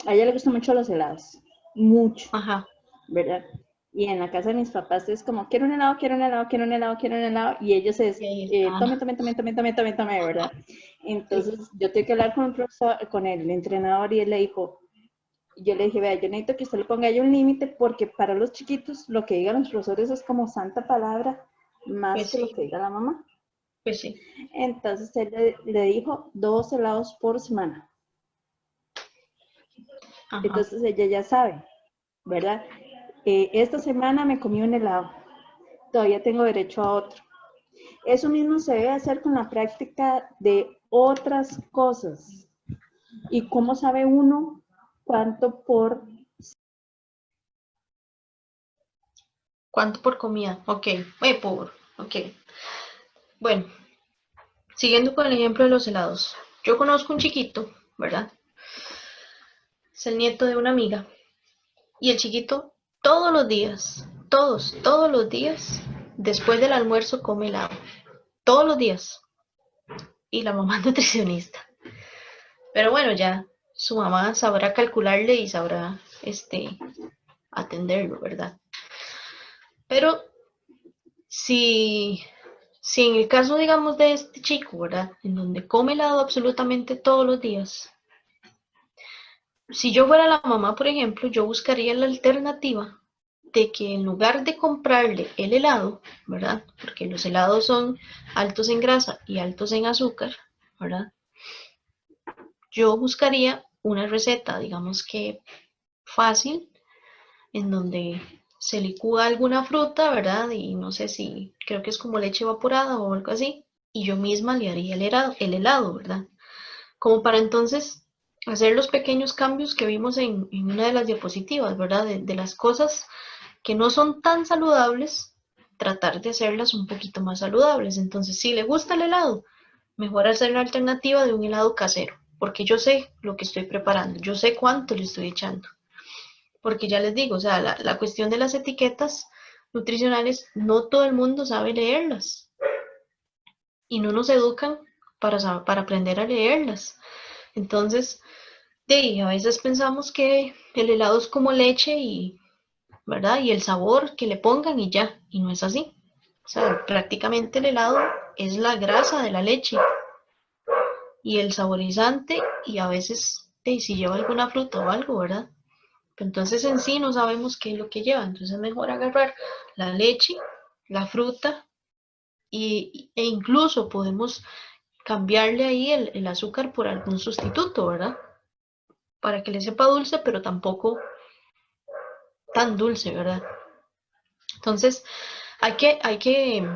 a ella le gustan mucho los helados, mucho,
Ajá,
¿verdad? Y en la casa de mis papás es como, quiero un helado, quiero un helado, quiero un helado, quiero un helado, y ellos es,
y ahí está.
tome, ¿verdad?
Sí,
Entonces yo tuve que hablar con el profesor, con el entrenador, y él le dijo, yo le dije, vea, yo necesito que usted le ponga ahí un límite, porque para los chiquitos lo que digan los profesores es como santa palabra, más
pues
que lo
sí,
que diga la mamá.
pues sí.
Entonces él le dijo 2 helados por semana.
Ajá,
Entonces ella ya sabe, ¿verdad? Esta semana me comí un helado, todavía tengo derecho a otro. Eso mismo se debe hacer con la práctica de otras cosas. ¿Y cómo sabe uno cuánto por...
¿cuánto por comida? Ok, ok. Bueno, siguiendo con el ejemplo de los helados. Yo conozco un chiquito, ¿verdad? Es el nieto de una amiga. Y el chiquito todos los días, todos los días, después del almuerzo come helado. Todos los días. Y la mamá es nutricionista. Pero bueno, ya su mamá sabrá calcularle y sabrá atenderlo, ¿verdad? Pero si en el caso, digamos, de este chico, ¿verdad? En donde come helado absolutamente todos los días, si yo fuera la mamá, por ejemplo, yo buscaría la alternativa de que en lugar de comprarle el helado, ¿verdad? Porque los helados son altos en grasa y altos en azúcar, ¿verdad? Yo buscaría una receta, digamos que fácil, en donde se licúa alguna fruta, ¿verdad? Y no sé si, creo que es como leche evaporada o algo así, y yo misma le haría el helado, ¿verdad? Como para entonces hacer los pequeños cambios que vimos en una de las diapositivas, ¿verdad? De las cosas que no son tan saludables, tratar de hacerlas un poquito más saludables. Entonces, si le gusta el helado, mejor hacer la alternativa de un helado casero, porque yo sé lo que estoy preparando, yo sé cuánto le estoy echando. Porque ya les digo, o sea, la cuestión de las etiquetas nutricionales, no todo el mundo sabe leerlas y no nos educan para aprender a leerlas. Entonces, a veces pensamos que el helado es como leche y, ¿verdad? Y el sabor que le pongan y ya, y no es así. O sea, prácticamente el helado es la grasa de la leche y el saborizante y a veces si lleva alguna fruta o algo, ¿verdad? Pero entonces en sí no sabemos qué es lo que lleva, entonces es mejor agarrar la leche, la fruta e incluso podemos cambiarle ahí el azúcar por algún sustituto, ¿verdad? Para que le sepa dulce, pero tampoco tan dulce, ¿verdad? Entonces hay que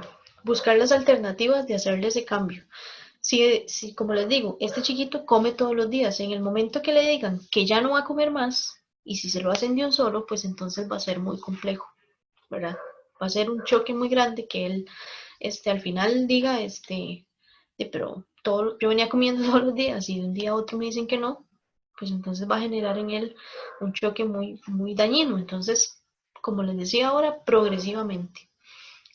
buscar las alternativas de hacerle ese cambio. Si, como les digo, este chiquito come todos los días, en el momento que le digan que ya no va a comer más, y si se lo hacen de un solo, pues entonces va a ser muy complejo, ¿verdad? Va a ser un choque muy grande que él, al final diga, pero yo venía comiendo todos los días y de un día a otro me dicen que no, pues entonces va a generar en él un choque muy, muy dañino. Entonces, como les decía ahora, progresivamente.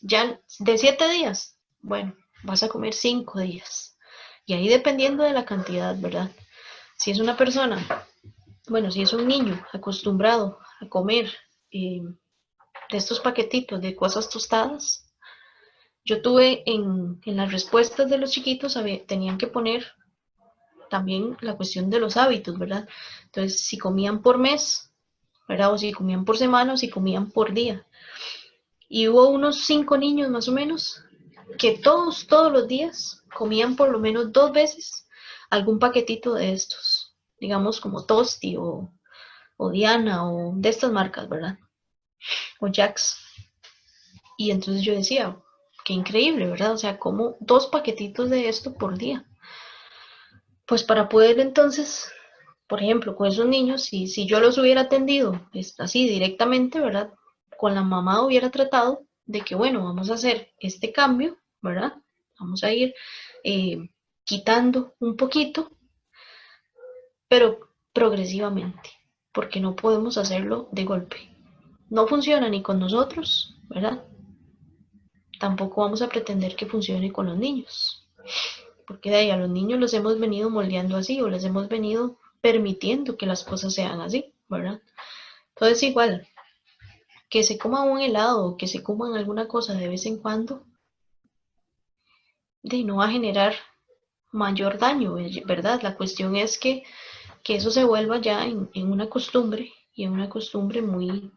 Ya de 7 días, bueno, vas a comer 5 días. Y ahí dependiendo de la cantidad, ¿verdad? Si es una persona, bueno, si es un niño acostumbrado a comer de estos paquetitos de cosas tostadas, yo tuve en las respuestas de los chiquitos, tenían que poner también la cuestión de los hábitos, ¿verdad? Entonces, si comían por mes, ¿verdad? O si comían por semana o si comían por día. Y hubo unos 5 niños más o menos que todos los días comían por lo menos 2 veces algún paquetito de estos, digamos como Tosti o Diana o de estas marcas, ¿verdad? O Jax. Y entonces yo decía, qué increíble, ¿verdad? O sea, como 2 paquetitos de esto por día. Pues para poder entonces, por ejemplo, con esos niños, si yo los hubiera atendido así directamente, ¿verdad? Con la mamá hubiera tratado de que, bueno, vamos a hacer este cambio, ¿verdad? Vamos a ir quitando un poquito, pero progresivamente, porque no podemos hacerlo de golpe. No funciona ni con nosotros, ¿verdad? Tampoco vamos a pretender que funcione con los niños, porque de ahí a los niños los hemos venido moldeando así o les hemos venido permitiendo que las cosas sean así, ¿verdad? Entonces igual, que se coma un helado o que se coman alguna cosa de vez en cuando, no va a generar mayor daño, ¿verdad? La cuestión es que eso se vuelva ya en una costumbre y en una costumbre muy,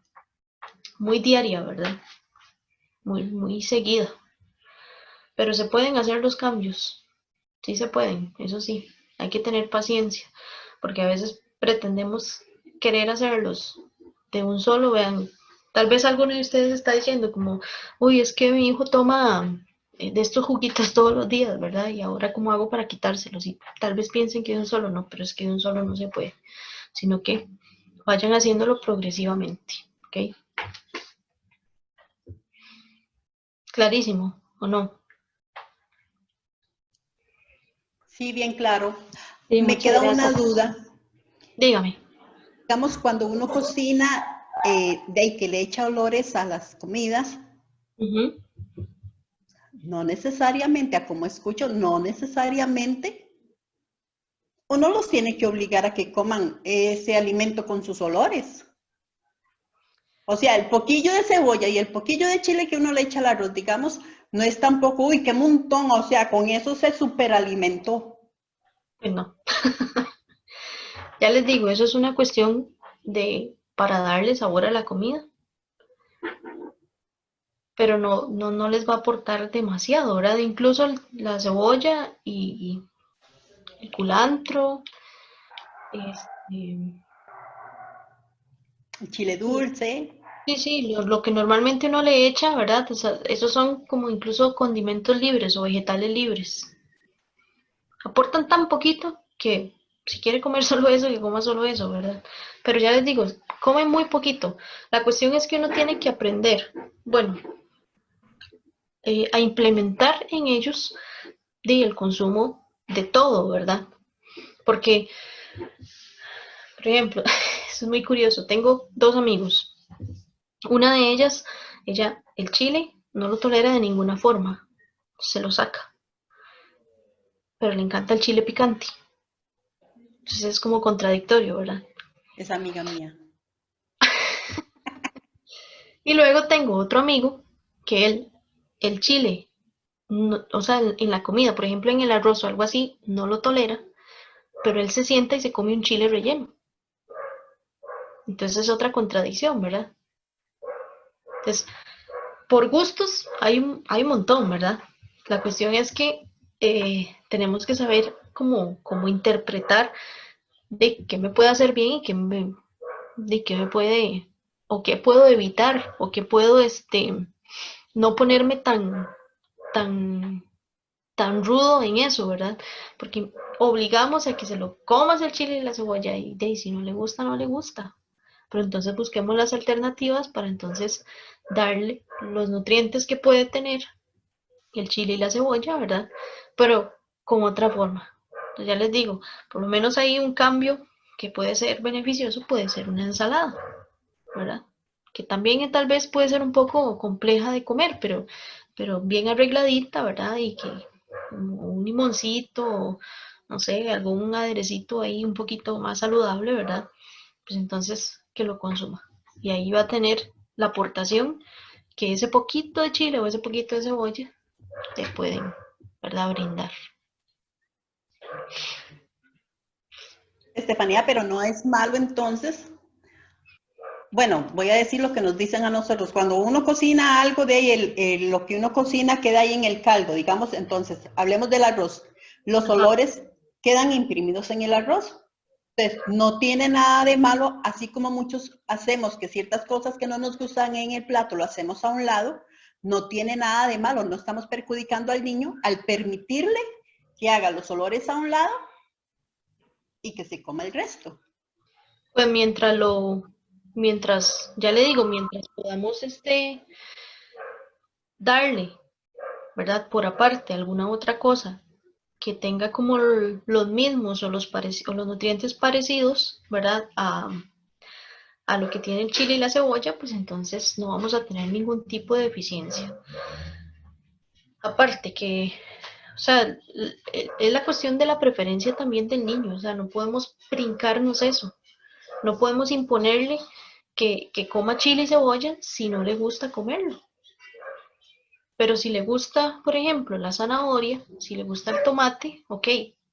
muy diaria, ¿verdad? Muy, muy seguida. Pero se pueden hacer los cambios, sí se pueden, eso sí, hay que tener paciencia, porque a veces pretendemos querer hacerlos de un solo, vean, tal vez alguno de ustedes está diciendo como, uy, es que mi hijo toma de estos juguitos todos los días, ¿verdad? Y ahora cómo hago para quitárselos, y tal vez piensen que de un solo no, pero es que de un solo no se puede, sino que vayan haciéndolo progresivamente, ¿ok? Clarísimo, ¿o no?
Sí, bien claro.
Sí,
Me
muchas
queda una
gracias.
duda.
Dígame.
Digamos, cuando uno cocina, de ahí que le echa olores a las comidas,
Ujú.
no necesariamente, a como escucho, no necesariamente, uno los tiene que obligar a que coman ese alimento con sus olores. O sea, el poquillo de cebolla y el poquillo de chile que uno le echa al arroz, digamos, no es tampoco, uy, qué montón, o sea, con eso se superalimentó.
Pues no. Ya les digo, eso es una cuestión para darle sabor a la comida, pero no les va a aportar demasiado, ¿verdad? Incluso la cebolla y el culantro, este,
El chile dulce.
sí, lo que normalmente uno le echa, ¿verdad? O sea, esos son como incluso condimentos libres o vegetales libres. Aportan tan poquito que si quiere comer solo eso, que coma solo eso, ¿verdad? Pero ya les digo, comen muy poquito. La cuestión es que uno tiene que aprender, bueno, a implementar en ellos el consumo de todo, ¿verdad? Porque, por ejemplo, eso es muy curioso, tengo dos amigos. Una de ellas, ella, el chile no lo tolera de ninguna forma, se lo saca, pero le encanta el chile picante. Entonces es como contradictorio, ¿verdad?
Es amiga mía.
Y luego tengo otro amigo que él, el chile, o sea, en la comida, por ejemplo, en el arroz o algo así, no lo tolera, pero él se sienta y se come un chile relleno. Entonces es otra contradicción, ¿verdad? Entonces, por gustos hay un montón, ¿verdad? La cuestión es que tenemos que saber cómo interpretar de qué me puede hacer bien y de qué me puede, o qué puedo evitar, o qué puedo, no ponerme tan, tan rudo en eso, ¿verdad? Porque obligamos a que se lo comas el chile y la cebolla y si no le gusta, no le gusta. Pero entonces busquemos las alternativas para entonces darle los nutrientes que puede tener el chile y la cebolla, ¿verdad? Pero con otra forma. Entonces ya les digo, por lo menos hay un cambio que puede ser beneficioso, puede ser una ensalada, ¿verdad? Que también tal vez puede ser un poco compleja de comer, pero bien arregladita, ¿verdad? Y que un limoncito, no sé, algún aderecito ahí un poquito más saludable, ¿verdad? Pues entonces que lo consuma. Y ahí va a tener la aportación que ese poquito de chile o ese poquito de cebolla te pueden, ¿verdad? Brindar.
Estefanía, pero no es malo entonces. Bueno, voy a decir lo que nos dicen a nosotros. Cuando uno cocina algo de ahí, lo que uno cocina queda ahí en el caldo, digamos, entonces, hablemos del arroz. Los
Ajá.
olores quedan imprimidos en el arroz. Entonces, no tiene nada de malo, así como muchos hacemos que ciertas cosas que no nos gustan en el plato lo hacemos a un lado, no tiene nada de malo, no estamos perjudicando al niño al permitirle que haga los olores a un lado y que se coma el resto.
Pues mientras, ya le digo, mientras podamos darle, ¿verdad? Por aparte, alguna otra cosa que tenga como los mismos o o los nutrientes parecidos, ¿verdad? A lo que tiene el chile y la cebolla, pues entonces no vamos a tener ningún tipo de deficiencia. Aparte que, o sea, es la cuestión de la preferencia también del niño, o sea, no podemos brincarnos eso, no podemos imponerle que coma chile y cebolla si no le gusta comerlo. Pero si le gusta, por ejemplo, la zanahoria, si le gusta el tomate, ok,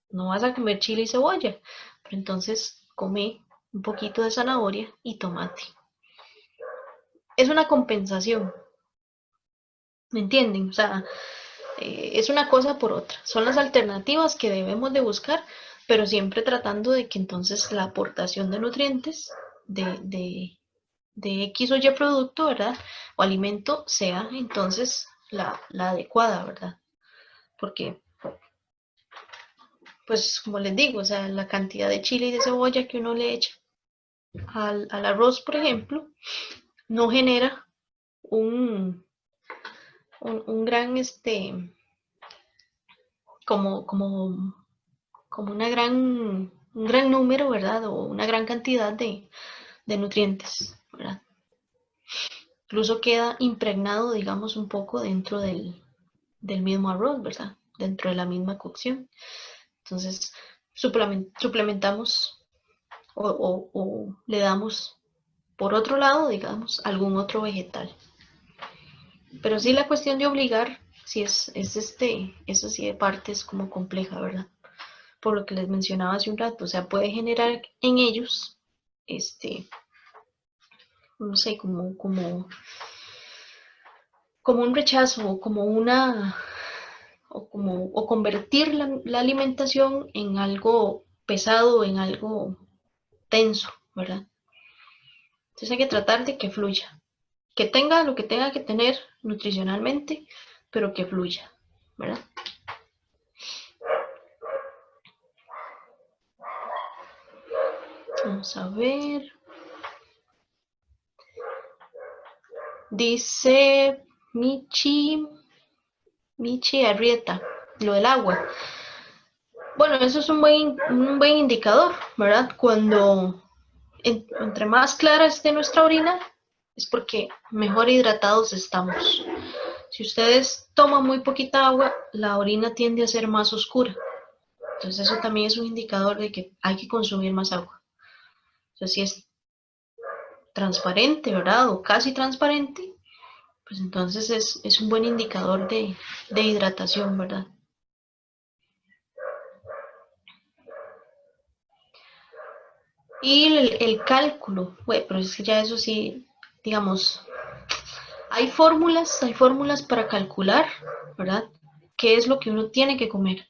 no vas a comer chile y cebolla, pero entonces come un poquito de zanahoria y tomate. Es una compensación, ¿me entienden? O sea, es una cosa por otra. Son las alternativas que debemos de buscar, pero siempre tratando de que entonces la aportación de nutrientes de X o Y producto, ¿verdad? O alimento sea entonces la adecuada, ¿verdad? Porque, pues, como les digo, o sea, la cantidad de chile y de cebolla que uno le echa al arroz, por ejemplo, no genera un gran, como un gran número, ¿verdad? O una gran cantidad de nutrientes, ¿verdad? Incluso queda impregnado, digamos, un poco dentro del mismo arroz, ¿verdad? Dentro de la misma cocción. Entonces, suplementamos o le damos por otro lado, digamos, algún otro vegetal. Pero sí la cuestión de obligar, sí eso sí de parte es como compleja, ¿verdad? Por lo que les mencionaba hace un rato, o sea, puede generar en ellos, no sé, como un rechazo, o como una, o convertir la alimentación en algo pesado, en algo tenso, ¿verdad? Entonces hay que tratar de que fluya, que tenga lo que tenga que tener nutricionalmente, pero que fluya, ¿verdad? Vamos a ver. Dice Michi Arrieta, lo del agua. Bueno, eso es un buen indicador, ¿verdad? Cuando entre más clara esté nuestra orina, es porque mejor hidratados estamos. Si ustedes toman muy poquita agua, la orina tiende a ser más oscura. Entonces eso también es un indicador de que hay que consumir más agua. Entonces si es transparente, ¿verdad? O casi transparente, pues entonces es un buen indicador de hidratación, ¿verdad? Y el cálculo, bueno, pero es que ya eso sí, digamos, hay fórmulas para calcular, ¿verdad? ¿Qué es lo que uno tiene que comer?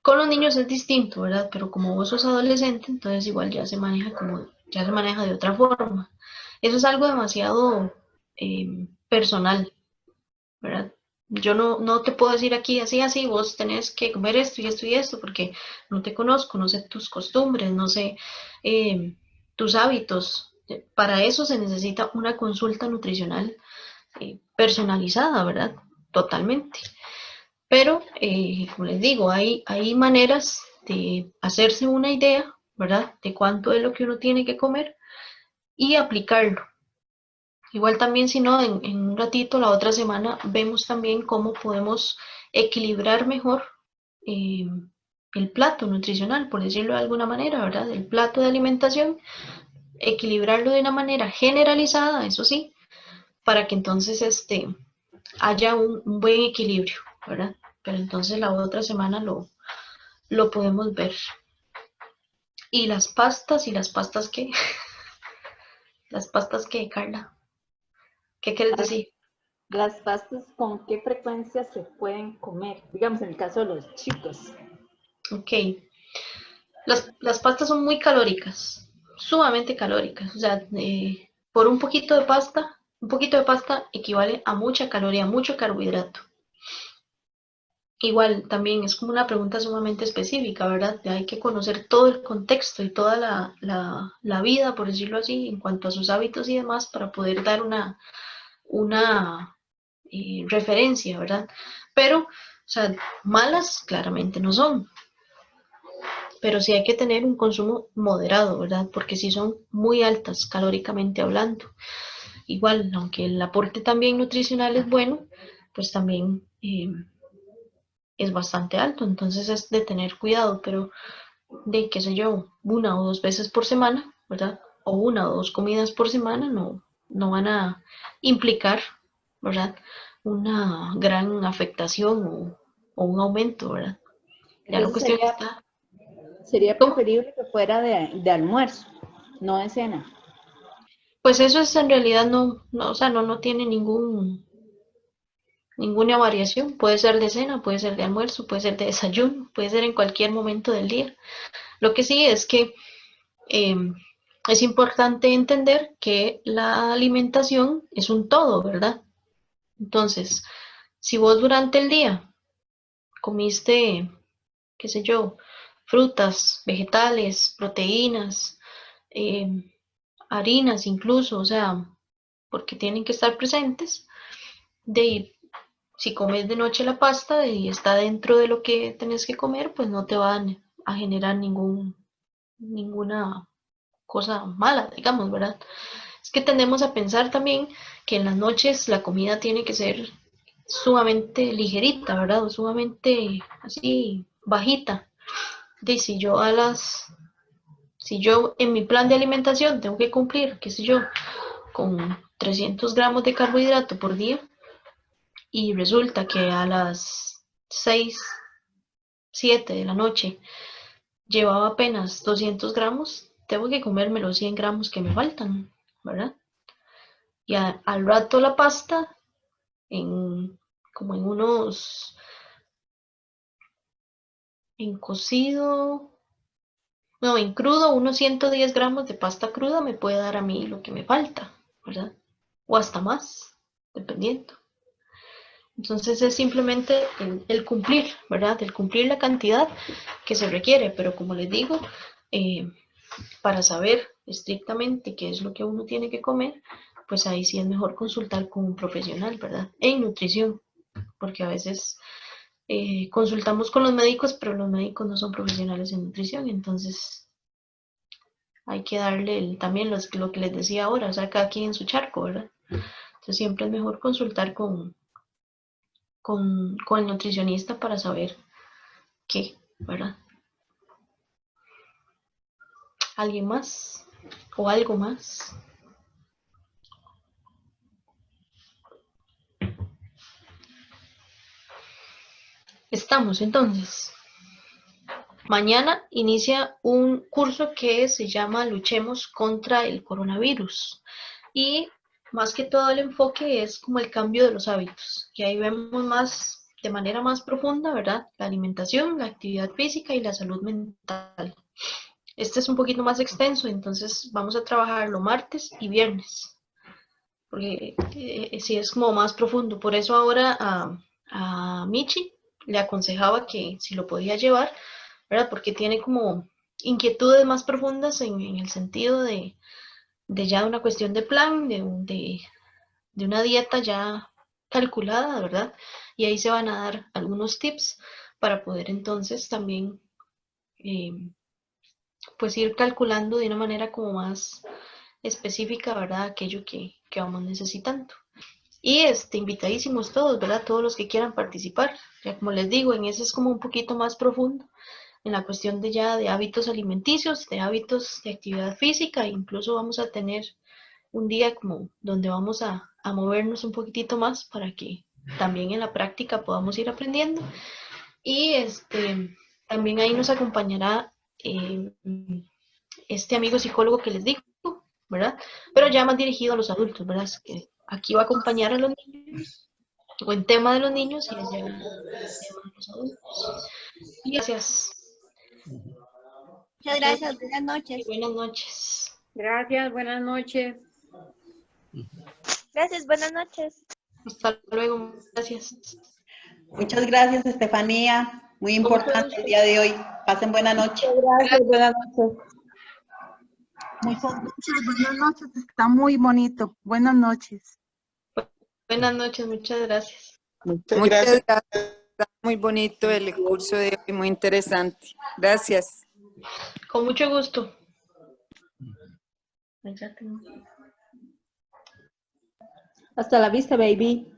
Con los niños es distinto, ¿verdad? Pero como vos sos adolescente, entonces igual ya se maneja de otra forma. Eso es algo demasiado personal, ¿verdad? Yo no te puedo decir aquí así, vos tenés que comer esto y esto y esto, porque no te conozco, no sé tus costumbres, no sé tus hábitos. Para eso se necesita una consulta nutricional personalizada, ¿verdad? Totalmente. Pero, como les digo, hay maneras de hacerse una idea, ¿verdad? De cuánto es lo que uno tiene que comer y aplicarlo. Igual también, si no, en un ratito, la otra semana, vemos también cómo podemos equilibrar mejor eh, el plato nutricional, por decirlo de alguna manera, ¿verdad? El plato de alimentación, equilibrarlo de una manera generalizada, eso sí, para que entonces haya un buen equilibrio, ¿verdad? Pero entonces la otra semana lo podemos ver. ¿Y las pastas qué? ¿Las pastas qué, Carla? ¿Qué quieres decir?
Las pastas, ¿con qué frecuencia se pueden comer? Digamos, en el caso de los chicos.
Ok. Las pastas son muy calóricas, sumamente calóricas. O sea, por un poquito de pasta equivale a mucha caloría, mucho carbohidrato. Igual también es como una pregunta sumamente específica, ¿verdad? Hay que conocer todo el contexto y toda la vida, por decirlo así, en cuanto a sus hábitos y demás, para poder dar una referencia, ¿verdad? Pero, o sea, malas claramente no son, pero sí hay que tener un consumo moderado, ¿verdad? Porque si son muy altas calóricamente hablando. Igual, aunque el aporte también nutricional es bueno, pues también es bastante alto, entonces es de tener cuidado, pero de, qué sé yo, una o dos veces por semana, ¿verdad? O una o dos comidas por semana no van a implicar, ¿verdad? Una gran afectación o un aumento, ¿verdad? Ya la
Entonces
cuestión está,
sería
¿cómo?
preferible que fuera de almuerzo, no de cena.
Pues eso es en realidad o sea, no tiene ninguna variación. Puede ser de cena, puede ser de almuerzo, puede ser de desayuno, puede ser en cualquier momento del día. Lo que sí es que eh, es importante entender que la alimentación es un todo, ¿verdad? Entonces, si vos durante el día comiste, qué sé yo, frutas, vegetales, proteínas, eh, harinas incluso, o sea, porque tienen que estar presentes, si comes de noche la pasta y está dentro de lo que tenés que comer, pues no te van a generar ninguna cosa mala, digamos, ¿verdad? Es que tendemos a pensar también que en las noches la comida tiene que ser sumamente ligerita, ¿verdad? O sumamente así bajita. De si yo a las Si yo en mi plan de alimentación tengo que cumplir, qué sé yo, con 300 gramos de carbohidrato por día, y resulta que a las 6, 7 de la noche llevaba apenas 200 gramos, tengo que comerme los 100 gramos que me faltan, ¿verdad? Y al rato la pasta, como en unos, en cocido, no, en crudo, unos 110 gramos de pasta cruda me puede dar a mí lo que me falta, ¿verdad? O hasta más, dependiendo. Entonces es simplemente el cumplir, ¿verdad? El cumplir la cantidad que se requiere, pero como les digo, para saber estrictamente qué es lo que uno tiene que comer, pues ahí sí es mejor consultar con un profesional, ¿verdad? En nutrición, porque a veces consultamos con los médicos, pero los médicos no son profesionales en nutrición, entonces hay que darle también lo que les decía ahora, o sea, cada quien en su charco, ¿verdad? Entonces siempre es mejor consultar con el nutricionista para saber qué, ¿verdad? ¿Alguien más? ¿O algo más? Estamos entonces. Mañana inicia un curso que se llama Luchemos contra el coronavirus. Y más que todo el enfoque es como el cambio de los hábitos, que ahí vemos más, de manera más profunda, ¿verdad? La alimentación, la actividad física y la salud mental. Este es un poquito más extenso, entonces vamos a trabajarlo martes y viernes, porque sí es como más profundo. Por eso ahora a Michi le aconsejaba que si lo podía llevar, ¿verdad? Porque tiene como inquietudes más profundas en el sentido de ya una cuestión de plan, de una dieta ya calculada, ¿verdad? Y ahí se van a dar algunos tips para poder entonces también pues ir calculando de una manera como más específica, ¿verdad? Aquello que vamos necesitando. Y invitadísimos todos, ¿verdad? Todos los que quieran participar. Ya como les digo, en ese es como un poquito más profundo, en la cuestión de ya de hábitos alimenticios, de hábitos de actividad física, e incluso vamos a tener un día como donde vamos a movernos un poquitito más para que también en la práctica podamos ir aprendiendo. Y también ahí nos acompañará este amigo psicólogo que les digo, ¿verdad? Pero ya más dirigido a los adultos, ¿verdad? Es que aquí va a acompañar a los niños, o en tema de los niños, y les lleva el tema de los adultos. Y gracias.
Muchas gracias, buenas noches.
Buenas noches.
Gracias, buenas noches.
Gracias, buenas noches.
Hasta luego, gracias.
Muchas gracias, Estefanía. Muy importante el día de hoy. Pasen buena noche.
Gracias, buenas noches.
Muchas gracias, buenas noches, está muy bonito. Buenas noches.
Buenas noches, muchas gracias.
Muchas gracias. Está muy bonito el curso de hoy, muy interesante. Gracias.
Con mucho gusto.
Hasta la vista, baby.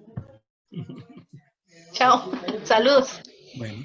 Chao. Saludos.
Bueno.